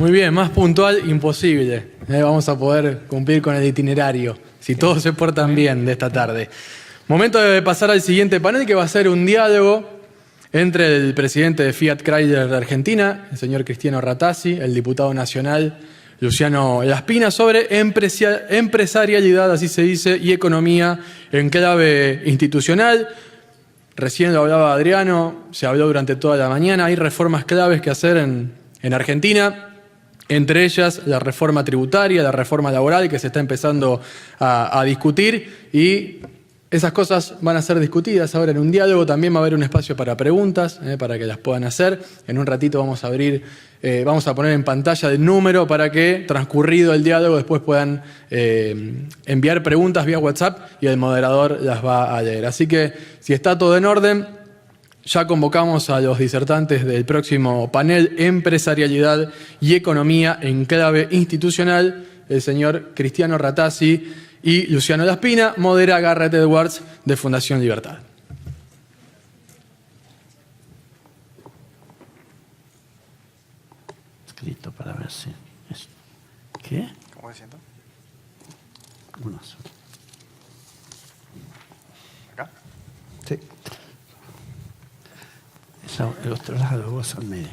Muy bien, más puntual, imposible. Vamos a poder cumplir con el itinerario, si todos se portan bien de esta tarde. Momento de pasar al siguiente panel, que va a ser un diálogo entre el presidente de Fiat Chrysler de Argentina, el señor Cristiano Rattasi, el diputado nacional Luciano Laspina, sobre empresarialidad, así se dice, y economía en clave institucional. Recién lo hablaba Adriano, se habló durante toda la mañana, hay reformas claves que hacer en Argentina. Entre ellas, la reforma tributaria, la reforma laboral que se está empezando a discutir, y esas cosas van a ser discutidas ahora en un diálogo. También va a haber un espacio para preguntas, para que las puedan hacer. En un ratito vamos a poner en pantalla el número para que, transcurrido el diálogo, después puedan enviar preguntas vía WhatsApp y el moderador las va a leer. Así que, si está todo en orden, ya convocamos a los disertantes del próximo panel, Empresarialidad y Economía en clave institucional, el señor Cristiano Rattasi y Luciano Laspina. Modera Garrett Edwards, de Fundación Libertad. Escrito para ver si... ¿Qué? ¿Cómo me siento? Uno solo. ¿Acá? Sí. El otro lado, vos al medio.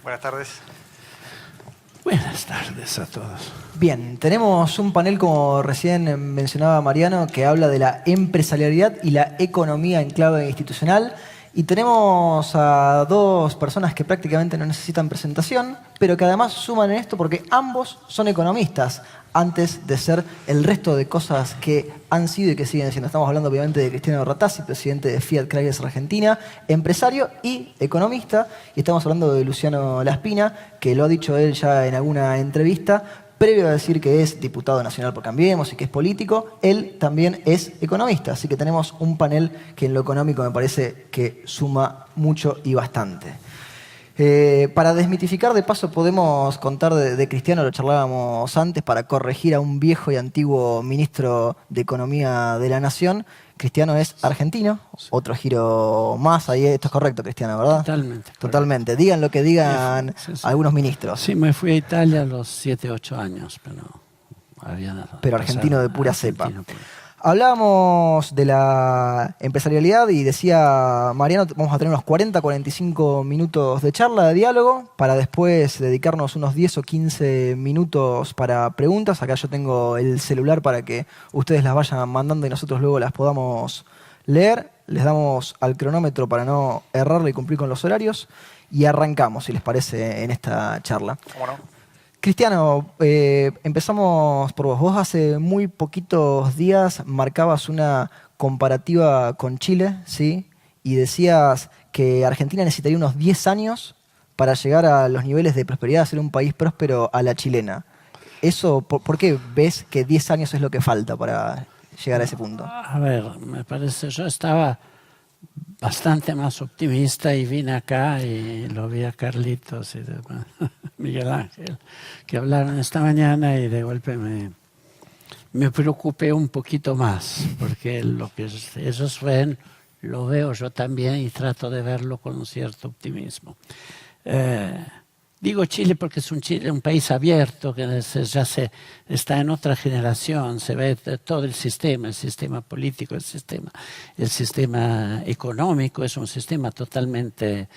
Buenas tardes. Buenas tardes a todos. Bien, tenemos un panel, como recién mencionaba Mariano, que habla de la empresarialidad y la economía en clave institucional. Y tenemos a dos personas que prácticamente no necesitan presentación, pero que además suman en esto porque ambos son economistas, antes de ser el resto de cosas que han sido y que siguen siendo. Estamos hablando obviamente de Cristiano Rattasi, presidente de Fiat Chrysler Argentina, empresario y economista. Y estamos hablando de Luciano Laspina, que lo ha dicho él ya en alguna entrevista, previo a decir que es diputado nacional por Cambiemos y que es político, él también es economista. Así que tenemos un panel que en lo económico me parece que suma mucho y bastante. Para desmitificar, de paso, podemos contar de Cristiano, lo charlábamos antes, para corregir a un viejo y antiguo ministro de Economía de la Nación. Cristiano es argentino, otro giro más, ahí esto es correcto, Cristiano, ¿verdad? Totalmente. Totalmente. Digan lo que digan algunos ministros. Sí, me fui a Italia a los 7, 8 años, pero había nada. Pero argentino de pura cepa. Pura. Hablábamos de la empresarialidad y decía Mariano, vamos a tener unos 40, 45 minutos de charla, de diálogo, para después dedicarnos unos 10 o 15 minutos para preguntas. Acá yo tengo el celular para que ustedes las vayan mandando y nosotros luego las podamos leer. Les damos al cronómetro para no errarle y cumplir con los horarios. Y arrancamos, si les parece, en esta charla. ¿Cómo no? Cristiano, empezamos por vos. Vos hace muy poquitos días marcabas una comparativa con Chile, ¿sí? Y decías que Argentina necesitaría unos 10 años para llegar a los niveles de prosperidad, a ser un país próspero a la chilena. Eso, ¿por qué ves que 10 años es lo que falta para llegar a ese punto? A ver, me parece, yo estaba bastante más optimista y vine acá y lo vi a Carlitos y Miguel Ángel que hablaron esta mañana y de golpe me preocupé un poquito más porque lo que ellos ven lo veo yo también y trato de verlo con un cierto optimismo. Digo Chile porque es un país abierto que ya está en otra generación, se ve todo el sistema político, el sistema económico, es un sistema totalmente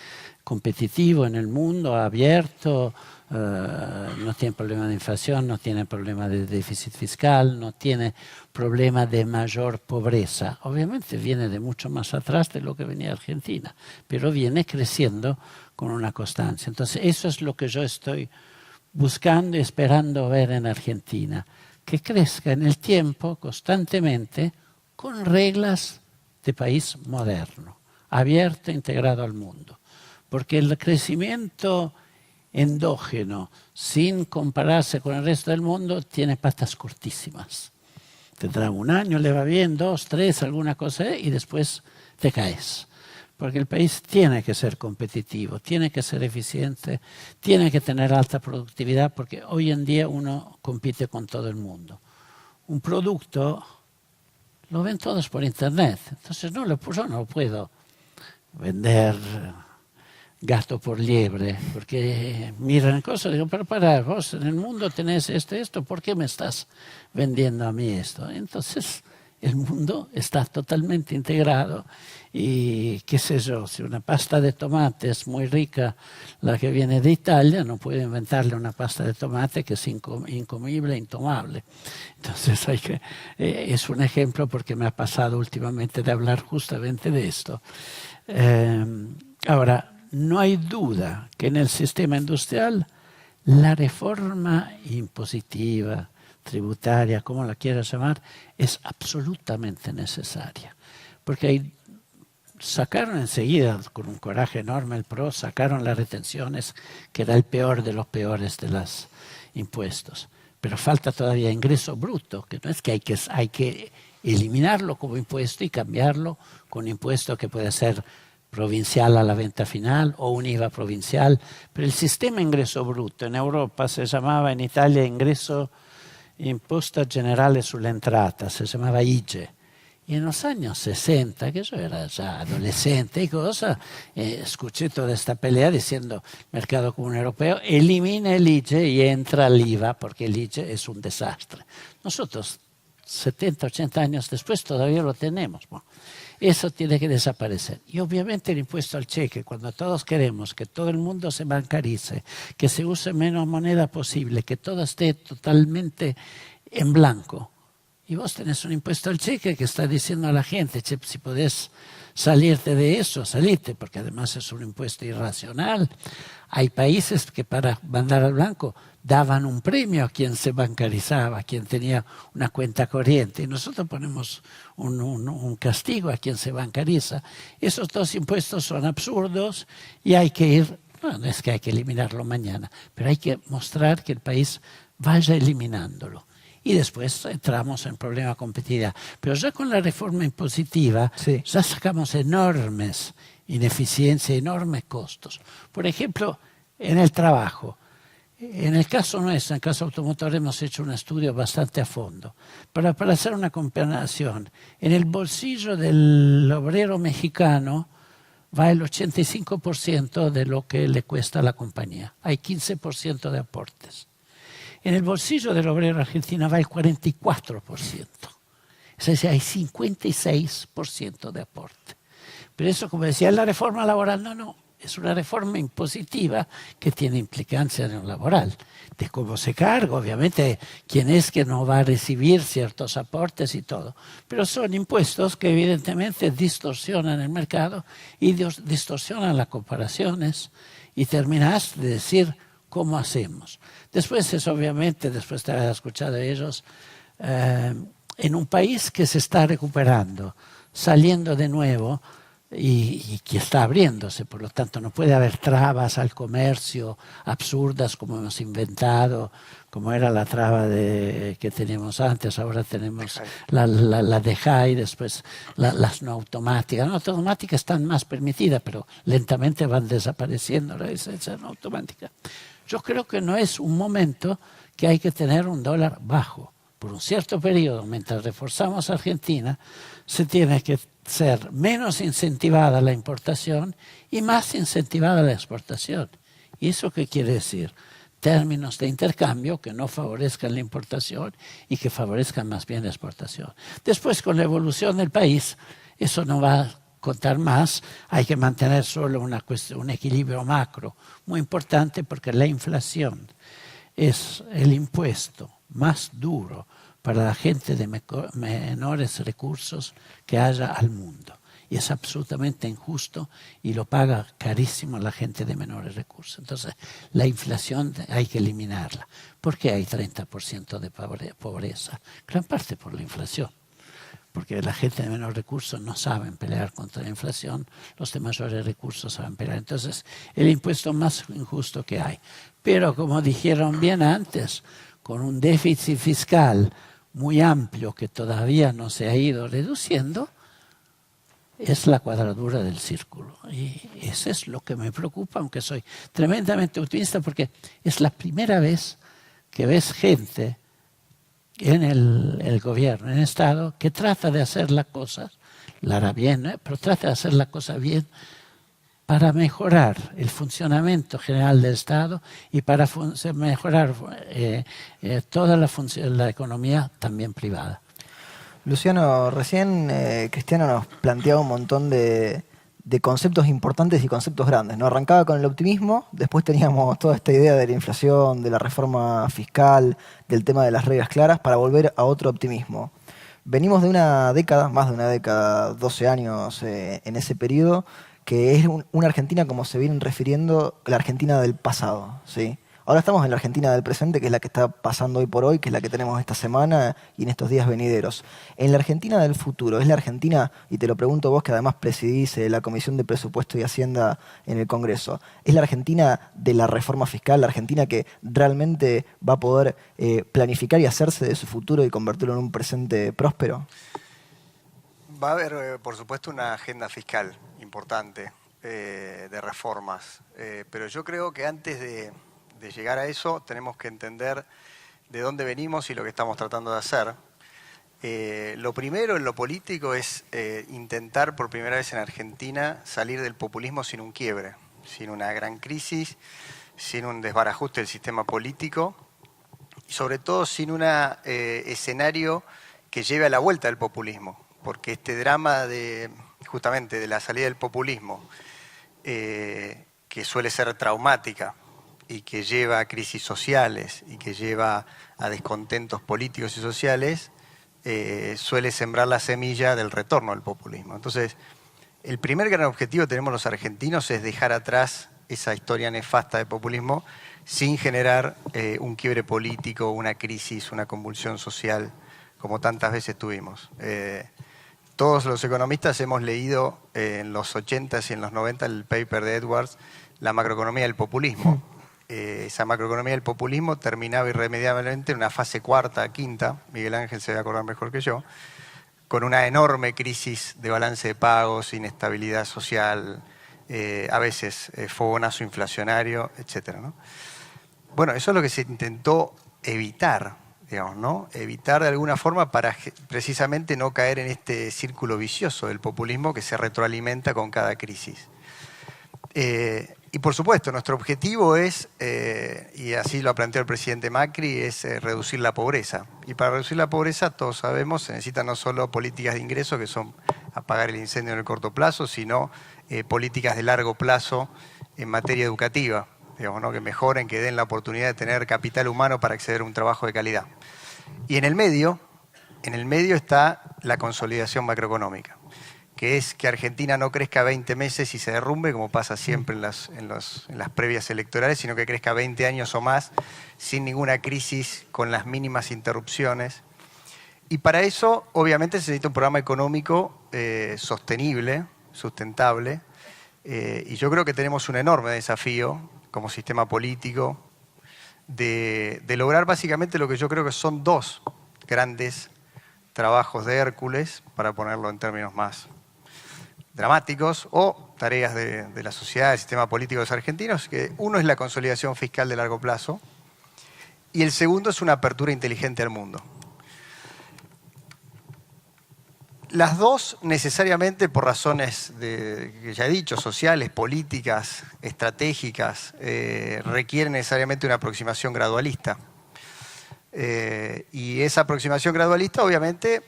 competitivo en el mundo, abierto, no tiene problema de inflación, no tiene problema de déficit fiscal, no tiene problema de mayor pobreza. Obviamente viene de mucho más atrás de lo que venía Argentina, pero viene creciendo con una constancia. Entonces, eso es lo que yo estoy buscando y esperando ver en Argentina, que crezca en el tiempo constantemente con reglas de país moderno, abierto e integrado al mundo. Porque el crecimiento endógeno, sin compararse con el resto del mundo, tiene patas cortísimas. Tendrá un año, le va bien, 2, 3, alguna cosa, y después te caes. Porque el país tiene que ser competitivo, tiene que ser eficiente, tiene que tener alta productividad, porque hoy en día uno compite con todo el mundo. Un producto lo ven todos por internet, entonces yo no lo puedo vender gato por liebre, porque miran cosas, digo, pero para, vos en el mundo tenés esto, ¿por qué me estás vendiendo a mí esto? Entonces, el mundo está totalmente integrado y, qué sé yo, si una pasta de tomate es muy rica, la que viene de Italia, no puede inventarle una pasta de tomate que es incomible, intomable. Entonces, es un ejemplo porque me ha pasado últimamente de hablar justamente de esto. Ahora, no hay duda que en el sistema industrial la reforma impositiva, tributaria, como la quieras llamar, es absolutamente necesaria. Porque sacaron enseguida, con un coraje enorme el PRO, sacaron las retenciones, que era el peor de los peores de los impuestos. Pero falta todavía ingreso bruto, que no es que hay que eliminarlo como impuesto y cambiarlo con un impuesto que puede ser provincial a la venta final o un IVA provincial. Pero el sistema ingreso bruto en Europa se llamaba, en Italia, ingreso Imposta Generale sull'Entrata, se llamaba IGE. Y en los años 60, que yo era ya adolescente y cosa, escuché toda esta pelea diciendo mercado común europeo, elimina el IGE y entra el IVA, porque el IGE es un desastre. Nosotros, 70, 80 años después, todavía lo tenemos. Bueno, eso tiene que desaparecer. Y obviamente el impuesto al cheque, cuando todos queremos que todo el mundo se bancarice, que se use menos moneda posible, que todo esté totalmente en blanco. Y vos tenés un impuesto al cheque que está diciendo a la gente, che, si podés salirte de eso, salite, porque además es un impuesto irracional. Hay países que para mandar al blanco daban un premio a quien se bancarizaba, a quien tenía una cuenta corriente, y nosotros ponemos un castigo a quien se bancariza. Esos dos impuestos son absurdos y hay que ir, no es que hay que eliminarlo mañana, pero hay que mostrar que el país vaya eliminándolo. Y después entramos en problema de competitividad. Pero ya con la reforma impositiva, sí, ya sacamos enormes ineficiencias, enormes costos. Por ejemplo, en el trabajo. En el caso nuestro, en el caso automotor, hemos hecho un estudio bastante a fondo. Para hacer una comparación, en el bolsillo del obrero mexicano va el 85% de lo que le cuesta a la compañía. Hay 15% de aportes. En el bolsillo del obrero argentino va el 44%. Es decir, hay 56% de aporte. Pero eso, como decía, es la reforma laboral. No, es una reforma impositiva que tiene implicancia en lo laboral. De cómo se carga, obviamente, quién es que no va a recibir ciertos aportes y todo. Pero son impuestos que evidentemente distorsionan el mercado y distorsionan las comparaciones y terminas de decir cómo hacemos. Después es obviamente, después de haber escuchado a ellos, en un país que se está recuperando, saliendo de nuevo y que está abriéndose, por lo tanto no puede haber trabas al comercio absurdas como hemos inventado, como era la traba que teníamos antes, ahora tenemos la de JAI, después las no automáticas. No automáticas están más permitidas, pero lentamente van desapareciendo la licencia no automática. Yo creo que no es un momento que hay que tener un dólar bajo. Por un cierto periodo, mientras reforzamos a Argentina, se tiene que ser menos incentivada la importación y más incentivada la exportación. ¿Y eso qué quiere decir? Términos de intercambio que no favorezcan la importación y que favorezcan más bien la exportación. Después, con la evolución del país, eso no va a contar más, hay que mantener solo un equilibrio macro muy importante, porque la inflación es el impuesto más duro para la gente de menores recursos que haya al mundo. Y es absolutamente injusto y lo paga carísimo la gente de menores recursos. Entonces, la inflación hay que eliminarla. ¿Por qué hay 30% de pobreza? Gran parte por la inflación. Porque la gente de menores recursos no saben pelear contra la inflación, los de mayores recursos saben pelear. Entonces, el impuesto más injusto que hay. Pero, como dijeron bien antes, con un déficit fiscal muy amplio que todavía no se ha ido reduciendo, es la cuadradura del círculo. Y eso es lo que me preocupa, aunque soy tremendamente optimista, porque es la primera vez que ves gente en el gobierno, en el Estado, que trata de hacer las cosas, la hará bien, pero trata de hacer la cosa bien, para mejorar el funcionamiento general del Estado y para mejorar toda la economía también privada. Luciano, recién Cristiano nos planteaba un montón de conceptos importantes y conceptos grandes, ¿no? Arrancaba con el optimismo, después teníamos toda esta idea de la inflación, de la reforma fiscal, del tema de las reglas claras, para volver a otro optimismo. Venimos de una década, más de una década, 12 años en ese periodo, que es una Argentina, como se vienen refiriendo, la Argentina del pasado, ¿sí? Ahora estamos en la Argentina del presente, que es la que está pasando hoy por hoy, que es la que tenemos esta semana y en estos días venideros. En la Argentina del futuro, ¿es la Argentina, y te lo pregunto vos que además presidís la Comisión de Presupuesto y Hacienda en el Congreso, ¿es la Argentina de la reforma fiscal, la Argentina que realmente va a poder planificar y hacerse de su futuro y convertirlo en un presente próspero? Va a haber, por supuesto, una agenda fiscal importante de reformas, pero yo creo que antes de llegar a eso tenemos que entender de dónde venimos y lo que estamos tratando de hacer. Lo primero en lo político es intentar por primera vez en Argentina salir del populismo sin un quiebre, sin una gran crisis, sin un desbarajuste del sistema político y sobre todo sin un escenario que lleve a la vuelta del populismo, porque este drama justamente de la salida del populismo, que suele ser traumática, y que lleva a crisis sociales y que lleva a descontentos políticos y sociales, suele sembrar la semilla del retorno al populismo. Entonces, el primer gran objetivo que tenemos los argentinos es dejar atrás esa historia nefasta de populismo sin generar un quiebre político, una crisis, una convulsión social, como tantas veces tuvimos. Todos los economistas hemos leído en los 80s y en los 90 el paper de Edwards, La macroeconomía del populismo. Esa macroeconomía del populismo terminaba irremediablemente en una fase cuarta, quinta, Miguel Ángel se va a acordar mejor que yo, con una enorme crisis de balance de pagos, inestabilidad social, a veces fogonazo inflacionario, etc., ¿no? Bueno, eso es lo que se intentó evitar, digamos, ¿no? Evitar de alguna forma para precisamente no caer en este círculo vicioso del populismo que se retroalimenta con cada crisis. Y por supuesto, nuestro objetivo es, y así lo ha planteado el presidente Macri, es reducir la pobreza. Y para reducir la pobreza, todos sabemos, se necesitan no solo políticas de ingreso, que son apagar el incendio en el corto plazo, sino políticas de largo plazo en materia educativa, digamos, ¿no? Que mejoren, que den la oportunidad de tener capital humano para acceder a un trabajo de calidad. Y en el medio está la consolidación macroeconómica, que es que Argentina no crezca 20 meses y se derrumbe, como pasa siempre en las previas electorales, sino que crezca 20 años o más sin ninguna crisis, con las mínimas interrupciones. Y para eso, obviamente, se necesita un programa económico sostenible, sustentable, y yo creo que tenemos un enorme desafío como sistema político de lograr básicamente lo que yo creo que son dos grandes trabajos de Hércules, para ponerlo en términos más dramáticos, o tareas de la sociedad, del sistema político de los argentinos, que uno es la consolidación fiscal de largo plazo y el segundo es una apertura inteligente al mundo. Las dos necesariamente por razones que ya he dicho, sociales, políticas, estratégicas, requieren necesariamente una aproximación gradualista. Y esa aproximación gradualista obviamente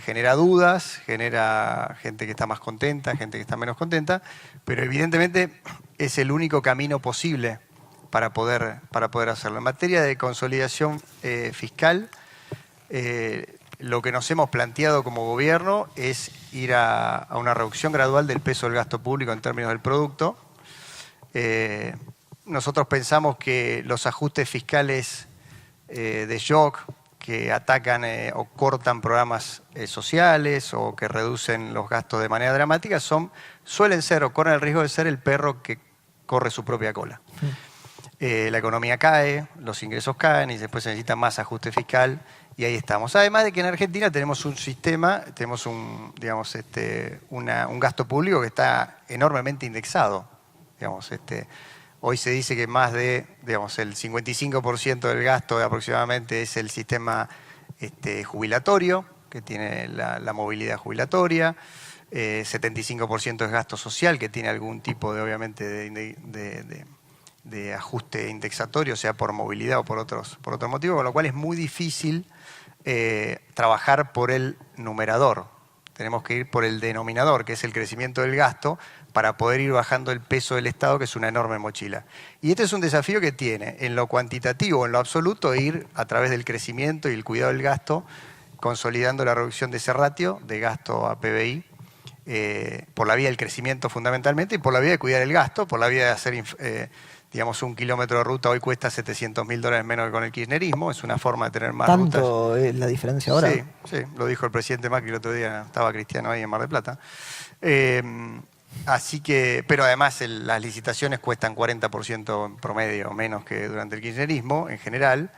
genera dudas, genera gente que está más contenta, gente que está menos contenta, pero evidentemente es el único camino posible para poder hacerlo. En materia de consolidación fiscal, lo que nos hemos planteado como gobierno es ir a una reducción gradual del peso del gasto público en términos del producto. Nosotros pensamos que los ajustes fiscales de shock que atacan o cortan programas sociales o que reducen los gastos de manera dramática suelen ser o corren el riesgo de ser el perro que corre su propia cola. La economía cae, los ingresos caen y después se necesita más ajuste fiscal y ahí estamos. Además de que en Argentina tenemos un sistema, tenemos un gasto público que está enormemente indexado, digamos, hoy se dice que más de, digamos, el 55% del gasto aproximadamente es el sistema jubilatorio, que tiene la movilidad jubilatoria. 75% es gasto social, que tiene algún tipo de, obviamente, de ajuste indexatorio, sea por movilidad o por otro motivo, con lo cual es muy difícil trabajar por el numerador. Tenemos que ir por el denominador, que es el crecimiento del gasto, para poder ir bajando el peso del Estado, que es una enorme mochila. Y este es un desafío que tiene, en lo cuantitativo, en lo absoluto, ir a través del crecimiento y el cuidado del gasto, consolidando la reducción de ese ratio de gasto a PBI, por la vía del crecimiento fundamentalmente, y por la vía de cuidar el gasto, por la vía de hacer, digamos, un kilómetro de ruta hoy cuesta $700.000 menos que con el kirchnerismo, es una forma de tener más rutas. ¿Tanto es la diferencia ahora? Sí, sí, lo dijo el presidente Macri el otro día, estaba Cristiano ahí en Mar del Plata. Así que, pero además las licitaciones cuestan 40% en promedio menos que durante el kirchnerismo en general.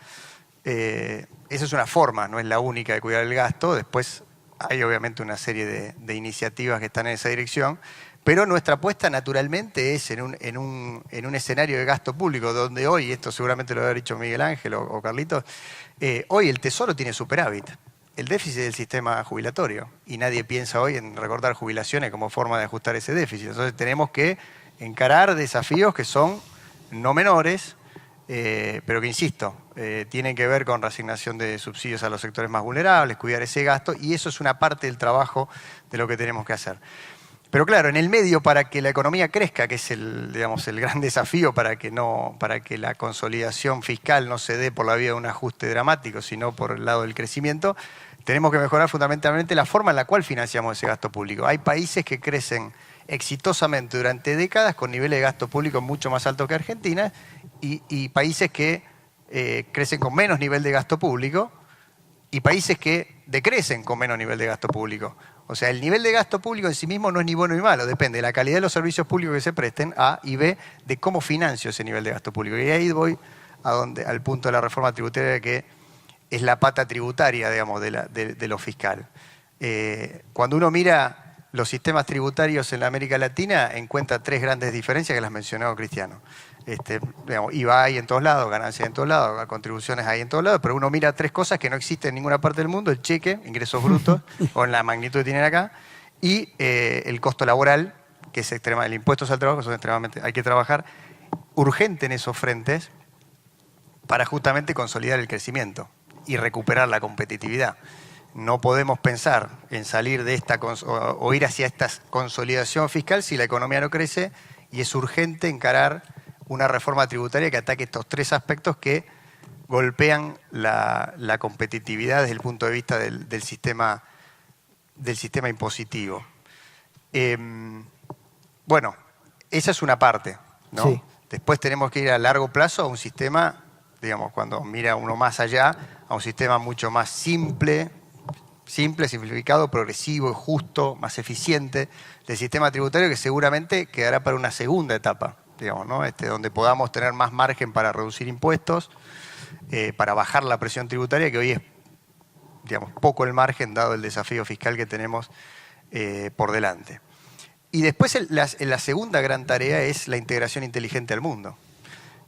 Esa es una forma, no es la única de cuidar el gasto. Después hay obviamente una serie de iniciativas que están en esa dirección, pero nuestra apuesta naturalmente es en un escenario de gasto público donde hoy, esto seguramente lo habrá dicho Miguel Ángel o Carlitos, hoy el Tesoro tiene superávit. El déficit del sistema jubilatorio, y nadie piensa hoy en recortar jubilaciones como forma de ajustar ese déficit. Entonces tenemos que encarar desafíos que son no menores, pero que, insisto, tienen que ver con reasignación de subsidios a los sectores más vulnerables, cuidar ese gasto, y eso es una parte del trabajo de lo que tenemos que hacer. Pero claro, en el medio, para que la economía crezca, que es el gran desafío, para que la consolidación fiscal no se dé por la vía de un ajuste dramático, sino por el lado del crecimiento, tenemos que mejorar fundamentalmente la forma en la cual financiamos ese gasto público. Hay países que crecen exitosamente durante décadas con niveles de gasto público mucho más altos que Argentina y países que crecen con menos nivel de gasto público y países que decrecen con menos nivel de gasto público. O sea, el nivel de gasto público en sí mismo no es ni bueno ni malo, depende de la calidad de los servicios públicos que se presten, A, y B, de cómo financio ese nivel de gasto público. Y ahí voy al punto de la reforma tributaria, que es la pata tributaria, digamos, de lo fiscal. Cuando uno mira los sistemas tributarios en la América Latina, encuentra tres grandes diferencias que las mencionó Cristiano. Digamos, IVA hay en todos lados, ganancias en todos lados, contribuciones hay en todos lados, pero uno mira tres cosas que no existen en ninguna parte del mundo: el cheque, ingresos brutos, o en la magnitud que tienen acá, y el costo laboral, que es el impuesto al trabajo, son extremadamente, hay que trabajar urgente en esos frentes para justamente consolidar el crecimiento y recuperar la competitividad. No podemos pensar en salir de esta o ir hacia esta consolidación fiscal si la economía no crece, y es urgente encarar una reforma tributaria que ataque estos tres aspectos que golpean la competitividad desde el punto de vista del sistema impositivo. Bueno, esa es una parte, ¿no? Sí. Después tenemos que ir a largo plazo a un sistema, digamos, cuando mira uno más allá, a un sistema mucho más simple, simplificado, progresivo y justo, más eficiente del sistema tributario, que seguramente quedará para una segunda etapa, digamos, ¿no? Donde podamos tener más margen para reducir impuestos, para bajar la presión tributaria, que hoy es, digamos, poco el margen dado el desafío fiscal que tenemos por delante. Y después la segunda gran tarea es la integración inteligente al mundo.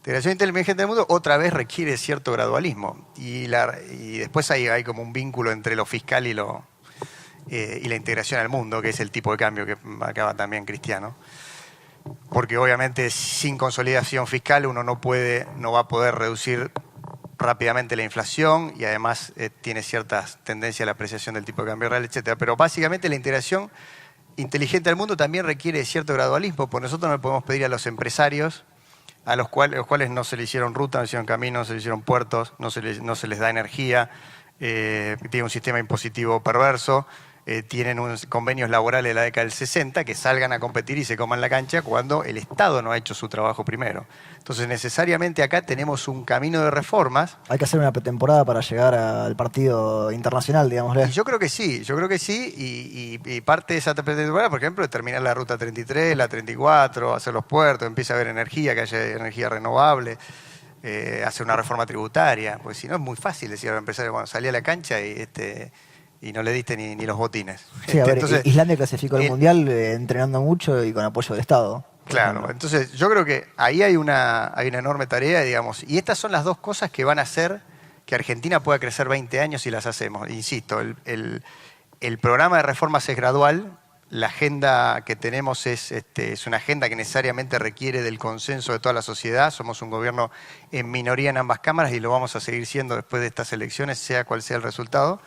La integración inteligente al mundo otra vez requiere cierto gradualismo, y después hay como un vínculo entre lo fiscal y la integración al mundo, que es el tipo de cambio que marcaba también Cristiano. Porque obviamente sin consolidación fiscal uno no va a poder reducir rápidamente la inflación, y además tiene ciertas tendencias a la apreciación del tipo de cambio real, etc. Pero básicamente la integración inteligente al mundo también requiere cierto gradualismo, porque nosotros no le podemos pedir a los empresarios, a los cuales no se le hicieron rutas, no se le hicieron caminos, no se le hicieron puertos, no se les da energía, tienen un sistema impositivo perverso, tienen unos convenios laborales de la década del 60, que salgan a competir y se coman la cancha cuando el Estado no ha hecho su trabajo primero. Entonces, necesariamente acá tenemos un camino de reformas. Hay que hacer una pretemporada para llegar al partido internacional, digámosle. Y yo creo que sí, y parte de esa pretemporada, por ejemplo, es terminar la ruta 33, la 34, hacer los puertos, empieza a haber energía, que haya energía renovable, hacer una reforma tributaria, porque si no es muy fácil decir a los empresarios, bueno, salí a la cancha y no le diste ni los botines. Sí, a ver, entonces, Islandia clasificó al Mundial entrenando mucho y con apoyo del Estado. Claro, entonces yo creo que ahí hay una enorme tarea, digamos, y estas son las dos cosas que van a hacer que Argentina pueda crecer 20 años si las hacemos. Insisto, el programa de reformas es gradual, la agenda que tenemos es una agenda que necesariamente requiere del consenso de toda la sociedad. Somos un gobierno en minoría en ambas cámaras y lo vamos a seguir siendo después de estas elecciones, sea cual sea el resultado.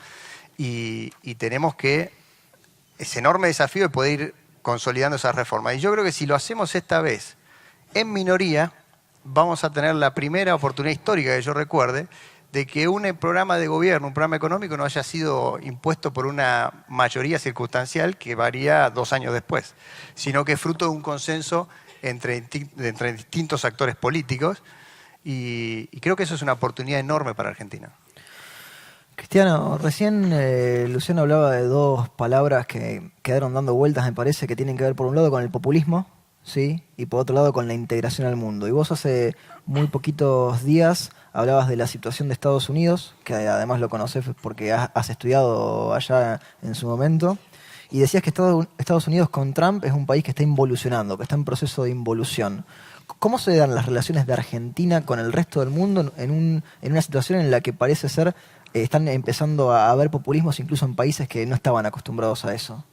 Y tenemos ese enorme desafío de poder ir consolidando esas reformas. Y yo creo que si lo hacemos esta vez en minoría, vamos a tener la primera oportunidad histórica que yo recuerde de que un programa de gobierno, un programa económico no haya sido impuesto por una mayoría circunstancial que varía 2 años después, sino que es fruto de un consenso entre distintos actores políticos y creo que eso es una oportunidad enorme para Argentina. Cristiano, recién Luciano hablaba de 2 palabras que quedaron dando vueltas, me parece, que tienen que ver por un lado con el populismo, ¿sí? Y por otro lado con la integración al mundo. Y vos hace muy poquitos días hablabas de la situación de Estados Unidos, que además lo conoces porque has estudiado allá en su momento, y decías que Estados Unidos con Trump es un país que está involucionando, que está en proceso de involución. ¿Cómo se dan las relaciones de Argentina con el resto del mundo en una situación en la que parece ser están empezando a haber populismos incluso en países que no estaban acostumbrados a eso?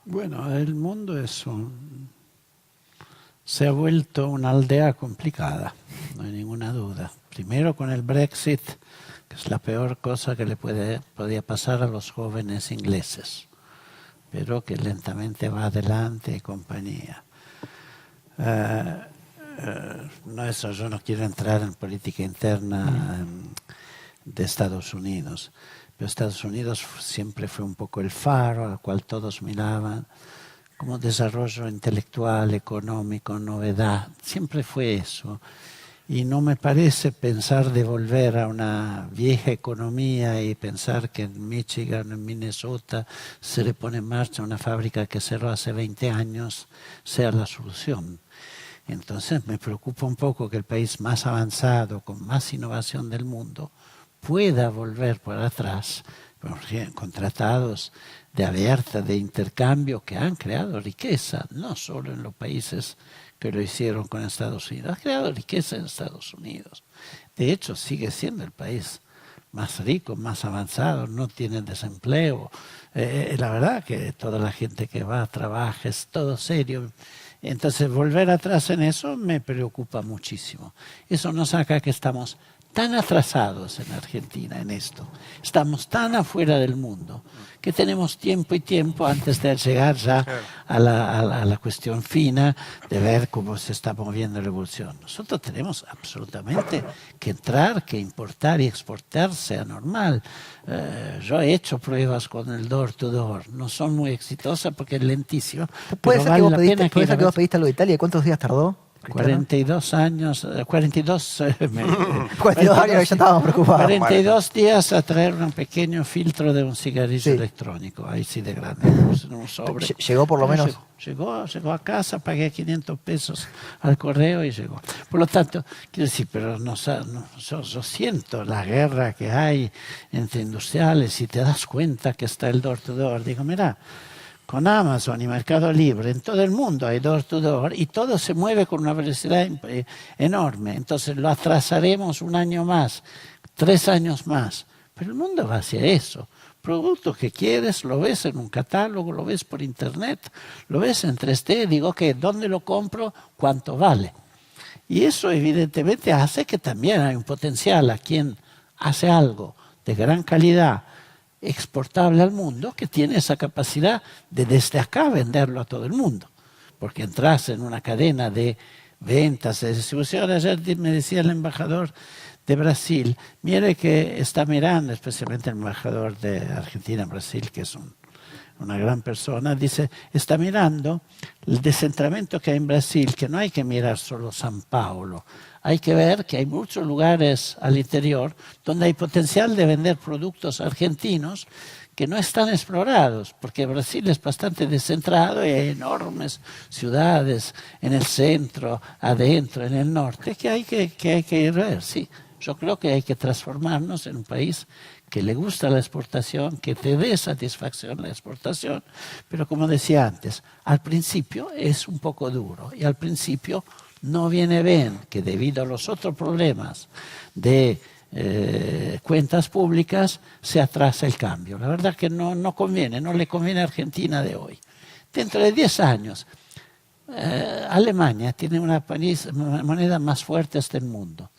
Bueno, el mundo se ha vuelto una aldea complicada, no hay ninguna duda. Primero con el Brexit, que es la peor cosa que le podía pasar a los jóvenes ingleses, pero que lentamente va adelante y compañía. Yo no quiero entrar en política interna de Estados Unidos, pero Estados Unidos siempre fue un poco el faro al cual todos miraban como desarrollo intelectual, económico, novedad, siempre fue eso. Y no me parece pensar de volver a una vieja economía y pensar que en Michigan, en Minnesota, se le pone en marcha una fábrica que cerró hace 20 años, sea la solución. Entonces me preocupa un poco que el país más avanzado, con más innovación del mundo, pueda volver por atrás con tratados de alerta, de intercambio que han creado riqueza, no solo en los países que lo hicieron con Estados Unidos, ha creado riqueza en Estados Unidos. De hecho, sigue siendo el país más rico, más avanzado, no tiene desempleo. La verdad que toda la gente que va, trabaja, es todo serio. Entonces, volver atrás en eso me preocupa muchísimo. Eso nos saca que estamos tan atrasados en Argentina en esto, estamos tan afuera del mundo, que tenemos tiempo y tiempo antes de llegar ya a la cuestión fina de ver cómo se está moviendo la evolución. Nosotros tenemos absolutamente que entrar, que importar y exportar sea normal. Yo he hecho pruebas con el door to door, no son muy exitosas porque es lentísimo. ¿Puede ser que vos pediste algo de Italia? ¿Cuántos días tardó? 42 años, 42 años ya estábamos preocupados. 42 días a traer un pequeño filtro de un cigarrillo electrónico, ahí sí de grande, en un sobre. ¿Llegó por lo menos? Llegó a casa, pagué 500 pesos al correo y llegó. Por lo tanto, quiero decir, pero yo siento la guerra que hay entre industriales y te das cuenta que está el door to door. Digo, mira, con Amazon y Mercado Libre, en todo el mundo hay door to door y todo se mueve con una velocidad enorme. Entonces lo atrasaremos 1 año más, 3 años más. Pero el mundo va hacia eso. Producto que quieres, lo ves en un catálogo, lo ves por internet, lo ves en 3D, digo, ok, ¿dónde lo compro? ¿Cuánto vale? Y eso evidentemente hace que también hay un potencial a quien hace algo de gran calidad, exportable al mundo, que tiene esa capacidad de desde acá venderlo a todo el mundo. Porque entras en una cadena de ventas, de distribución. Ayer me decía el embajador de Brasil, mire que está mirando, especialmente el embajador de Argentina en Brasil, que es una gran persona, dice, está mirando el descentramiento que hay en Brasil, que no hay que mirar solo San Paulo, hay que ver que hay muchos lugares al interior donde hay potencial de vender productos argentinos que no están explorados, porque Brasil es bastante descentrado y hay enormes ciudades en el centro, adentro, en el norte, que hay que ir a ver. Sí, yo creo que hay que transformarnos en un país que le gusta la exportación, que te dé satisfacción la exportación, pero como decía antes, al principio es un poco duro y al principio no viene bien que debido a los otros problemas de cuentas públicas se atrasa el cambio. La verdad que no conviene, no le conviene a Argentina de hoy. Dentro de 10 años, Alemania tiene una moneda más fuerte del mundo,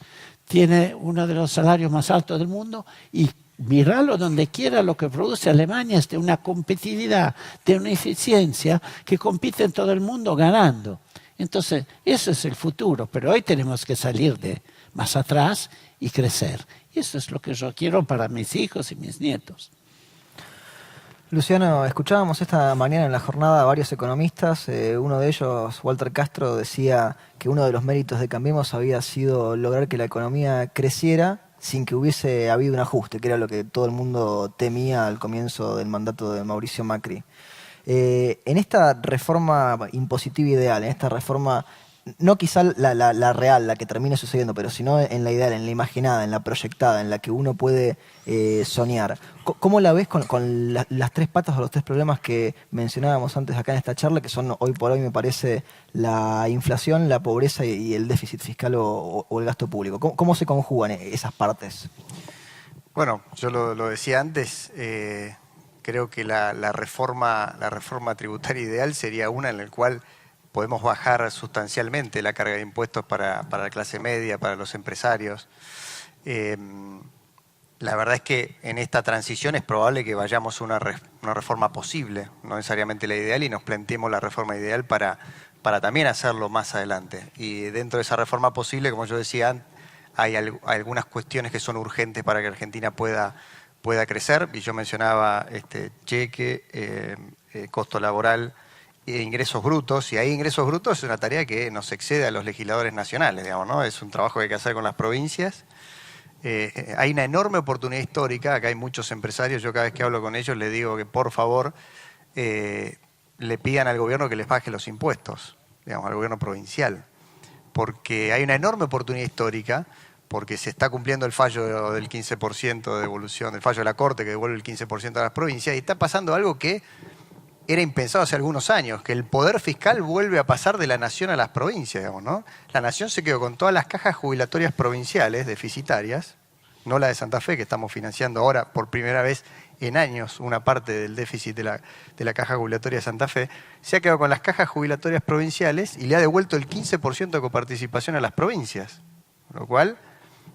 tiene uno de los salarios más altos del mundo y mirarlo donde quiera, lo que produce Alemania es de una competitividad, de una eficiencia que compite en todo el mundo ganando. Entonces, eso es el futuro, pero hoy tenemos que salir de más atrás y crecer. Y eso es lo que yo quiero para mis hijos y mis nietos. Luciano, escuchábamos esta mañana en la jornada a varios economistas. Uno de ellos, Walter Castro, decía que uno de los méritos de Cambiemos había sido lograr que la economía creciera sin que hubiese habido un ajuste, que era lo que todo el mundo temía al comienzo del mandato de Mauricio Macri. En esta reforma impositiva ideal, en esta reforma, no quizá la real, la que termine sucediendo, pero sino en la ideal, en la imaginada, en la proyectada, en la que uno puede soñar. ¿Cómo la ves con las tres patas o los tres problemas que mencionábamos antes acá en esta charla, que son hoy por hoy, me parece, la inflación, la pobreza y el déficit fiscal o el gasto público? ¿Cómo se conjugan esas partes? Bueno, yo lo decía antes, creo que la reforma tributaria ideal sería una en la cual podemos bajar sustancialmente la carga de impuestos para la clase media, para los empresarios. La verdad es que en esta transición es probable que vayamos a una reforma posible, no necesariamente la ideal, y nos planteemos la reforma ideal para también hacerlo más adelante. Y dentro de esa reforma posible, como yo decía antes, hay algunas cuestiones que son urgentes para que Argentina pueda crecer, y yo mencionaba cheque, costo laboral, ingresos brutos, y ahí ingresos brutos es una tarea que nos excede a los legisladores nacionales, digamos, ¿no? Es un trabajo que hay que hacer con las provincias. Hay una enorme oportunidad histórica, acá hay muchos empresarios, yo cada vez que hablo con ellos les digo que por favor le pidan al gobierno que les baje los impuestos, digamos, al gobierno provincial, porque hay una enorme oportunidad histórica, porque se está cumpliendo el fallo del 15% de devolución, el fallo de la Corte que devuelve el 15% a las provincias, y está pasando algo que era impensado hace algunos años, que el poder fiscal vuelve a pasar de la nación a las provincias, digamos, ¿no? La nación se quedó con todas las cajas jubilatorias provinciales deficitarias, no la de Santa Fe, que estamos financiando ahora por primera vez en años una parte del déficit de la caja jubilatoria de Santa Fe, se ha quedado con las cajas jubilatorias provinciales y le ha devuelto el 15% de coparticipación a las provincias, con lo cual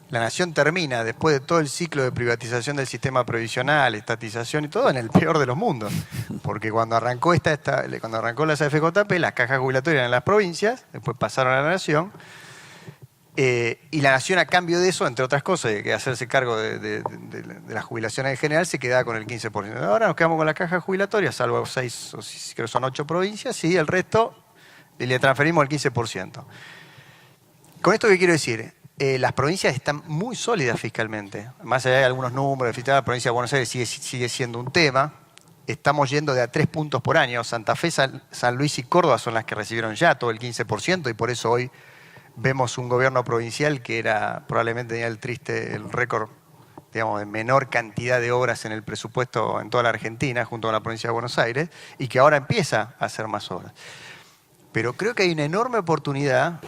la nación termina, después de todo el ciclo de privatización del sistema previsional, estatización y todo, en el peor de los mundos. Porque cuando arrancó la CFJP, las cajas jubilatorias eran en las provincias, después pasaron a la nación, y la nación, a cambio de eso, entre otras cosas, de que hacerse cargo de las jubilaciones en general, se quedaba con el 15%. Ahora nos quedamos con las cajas jubilatorias, salvo 6, o creo que son 8 provincias, y el resto le transferimos el 15%. ¿Con esto qué quiero decir? Las provincias están muy sólidas fiscalmente. Más allá de algunos números, la provincia de Buenos Aires sigue siendo un tema. Estamos yendo de a 3 puntos por año. Santa Fe, San Luis y Córdoba son las que recibieron ya todo el 15%, y por eso hoy vemos un gobierno provincial que probablemente tenía el récord, digamos, de menor cantidad de obras en el presupuesto en toda la Argentina, junto con la provincia de Buenos Aires, y que ahora empieza a hacer más obras. Pero creo que hay una enorme oportunidad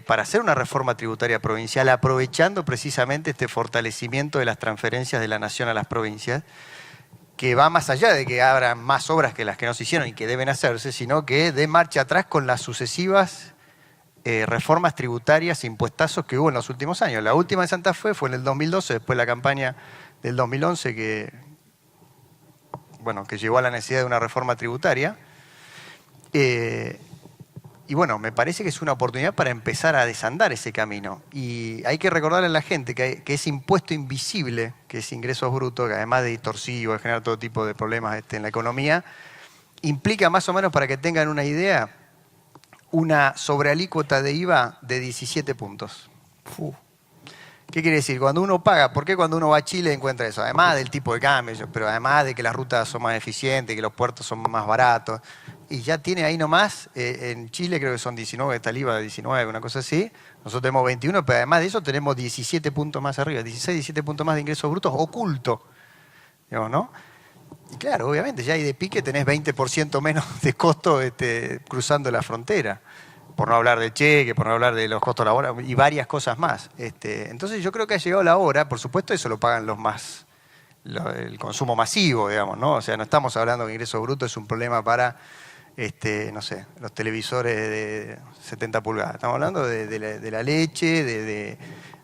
para hacer una reforma tributaria provincial, aprovechando precisamente este fortalecimiento de las transferencias de la nación a las provincias, que va más allá de que habrá más obras que las que no se hicieron y que deben hacerse, sino que dé marcha atrás con las sucesivas reformas tributarias e impuestazos que hubo en los últimos años. La última de Santa Fe fue en el 2012, después la campaña del 2011 que llevó a la necesidad de una reforma tributaria. Y bueno, me parece que es una oportunidad para empezar a desandar ese camino. Y hay que recordarle a la gente que ese impuesto invisible, que es ingresos brutos, que además de distorsivo, de generar todo tipo de problemas en la economía, implica más o menos, para que tengan una idea, una sobrealícuota de IVA de 17 puntos. ¿Qué quiere decir? Cuando uno paga, ¿por qué cuando uno va a Chile encuentra eso? Además del tipo de cambio, pero además de que las rutas son más eficientes, que los puertos son más baratos, y ya tiene ahí nomás, en Chile creo que son 19, está el IVA de 19, una cosa así, nosotros tenemos 21, pero además de eso tenemos 17 puntos más arriba, 16, 17 puntos más de ingresos brutos ocultos, digamos, ¿no? Y claro, obviamente, ya ahí de pique tenés 20% menos de costo cruzando la frontera, por no hablar del cheque, por no hablar de los costos laborales y varias cosas más. Entonces yo creo que ha llegado la hora, por supuesto eso lo pagan el consumo masivo, digamos, ¿no? O sea, no estamos hablando que ingreso bruto es un problema para no sé, los televisores de 70 pulgadas. Estamos hablando de la leche,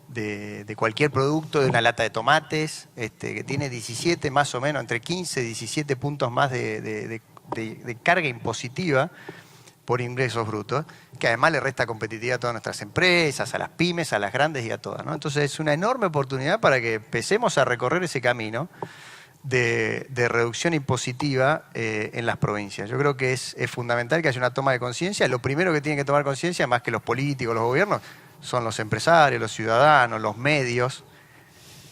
de cualquier producto, de una lata de tomates, que tiene 17 más o menos, entre 15 y 17 puntos más de carga impositiva por ingresos brutos, que además le resta competitividad a todas nuestras empresas, a las pymes, a las grandes y a todas, ¿no? Entonces es una enorme oportunidad para que empecemos a recorrer ese camino de reducción impositiva en las provincias. Yo creo que es fundamental que haya una toma de conciencia. Lo primero que tienen que tomar conciencia, más que los políticos, los gobiernos, son los empresarios, los ciudadanos, los medios,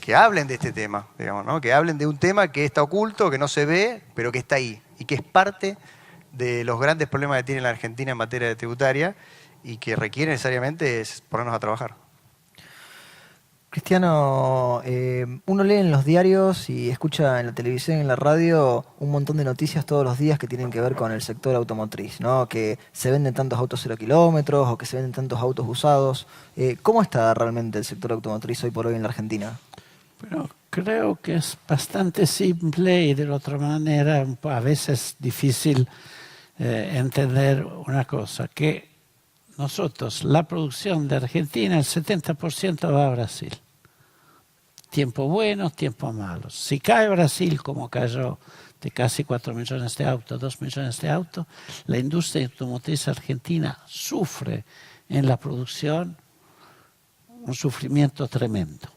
que hablen de este tema, digamos, ¿no? Que hablen de un tema que está oculto, que no se ve, pero que está ahí y que es parte de los grandes problemas que tiene la Argentina en materia de tributaria y que requiere necesariamente es ponernos a trabajar. Cristiano, uno lee en los diarios y escucha en la televisión y en la radio un montón de noticias todos los días que tienen que ver con el sector automotriz, ¿no? Que se venden tantos autos 0 kilómetros o que se venden tantos autos usados. ¿Cómo está realmente el sector automotriz hoy por hoy en la Argentina? Pero creo que es bastante simple y de la otra manera a veces difícil entender una cosa, que nosotros, la producción de Argentina, el 70% va a Brasil. Tiempo bueno, tiempo malo. Si cae Brasil como cayó de casi 4 millones de autos, 2 millones de autos, la industria automotriz argentina sufre en la producción un sufrimiento tremendo.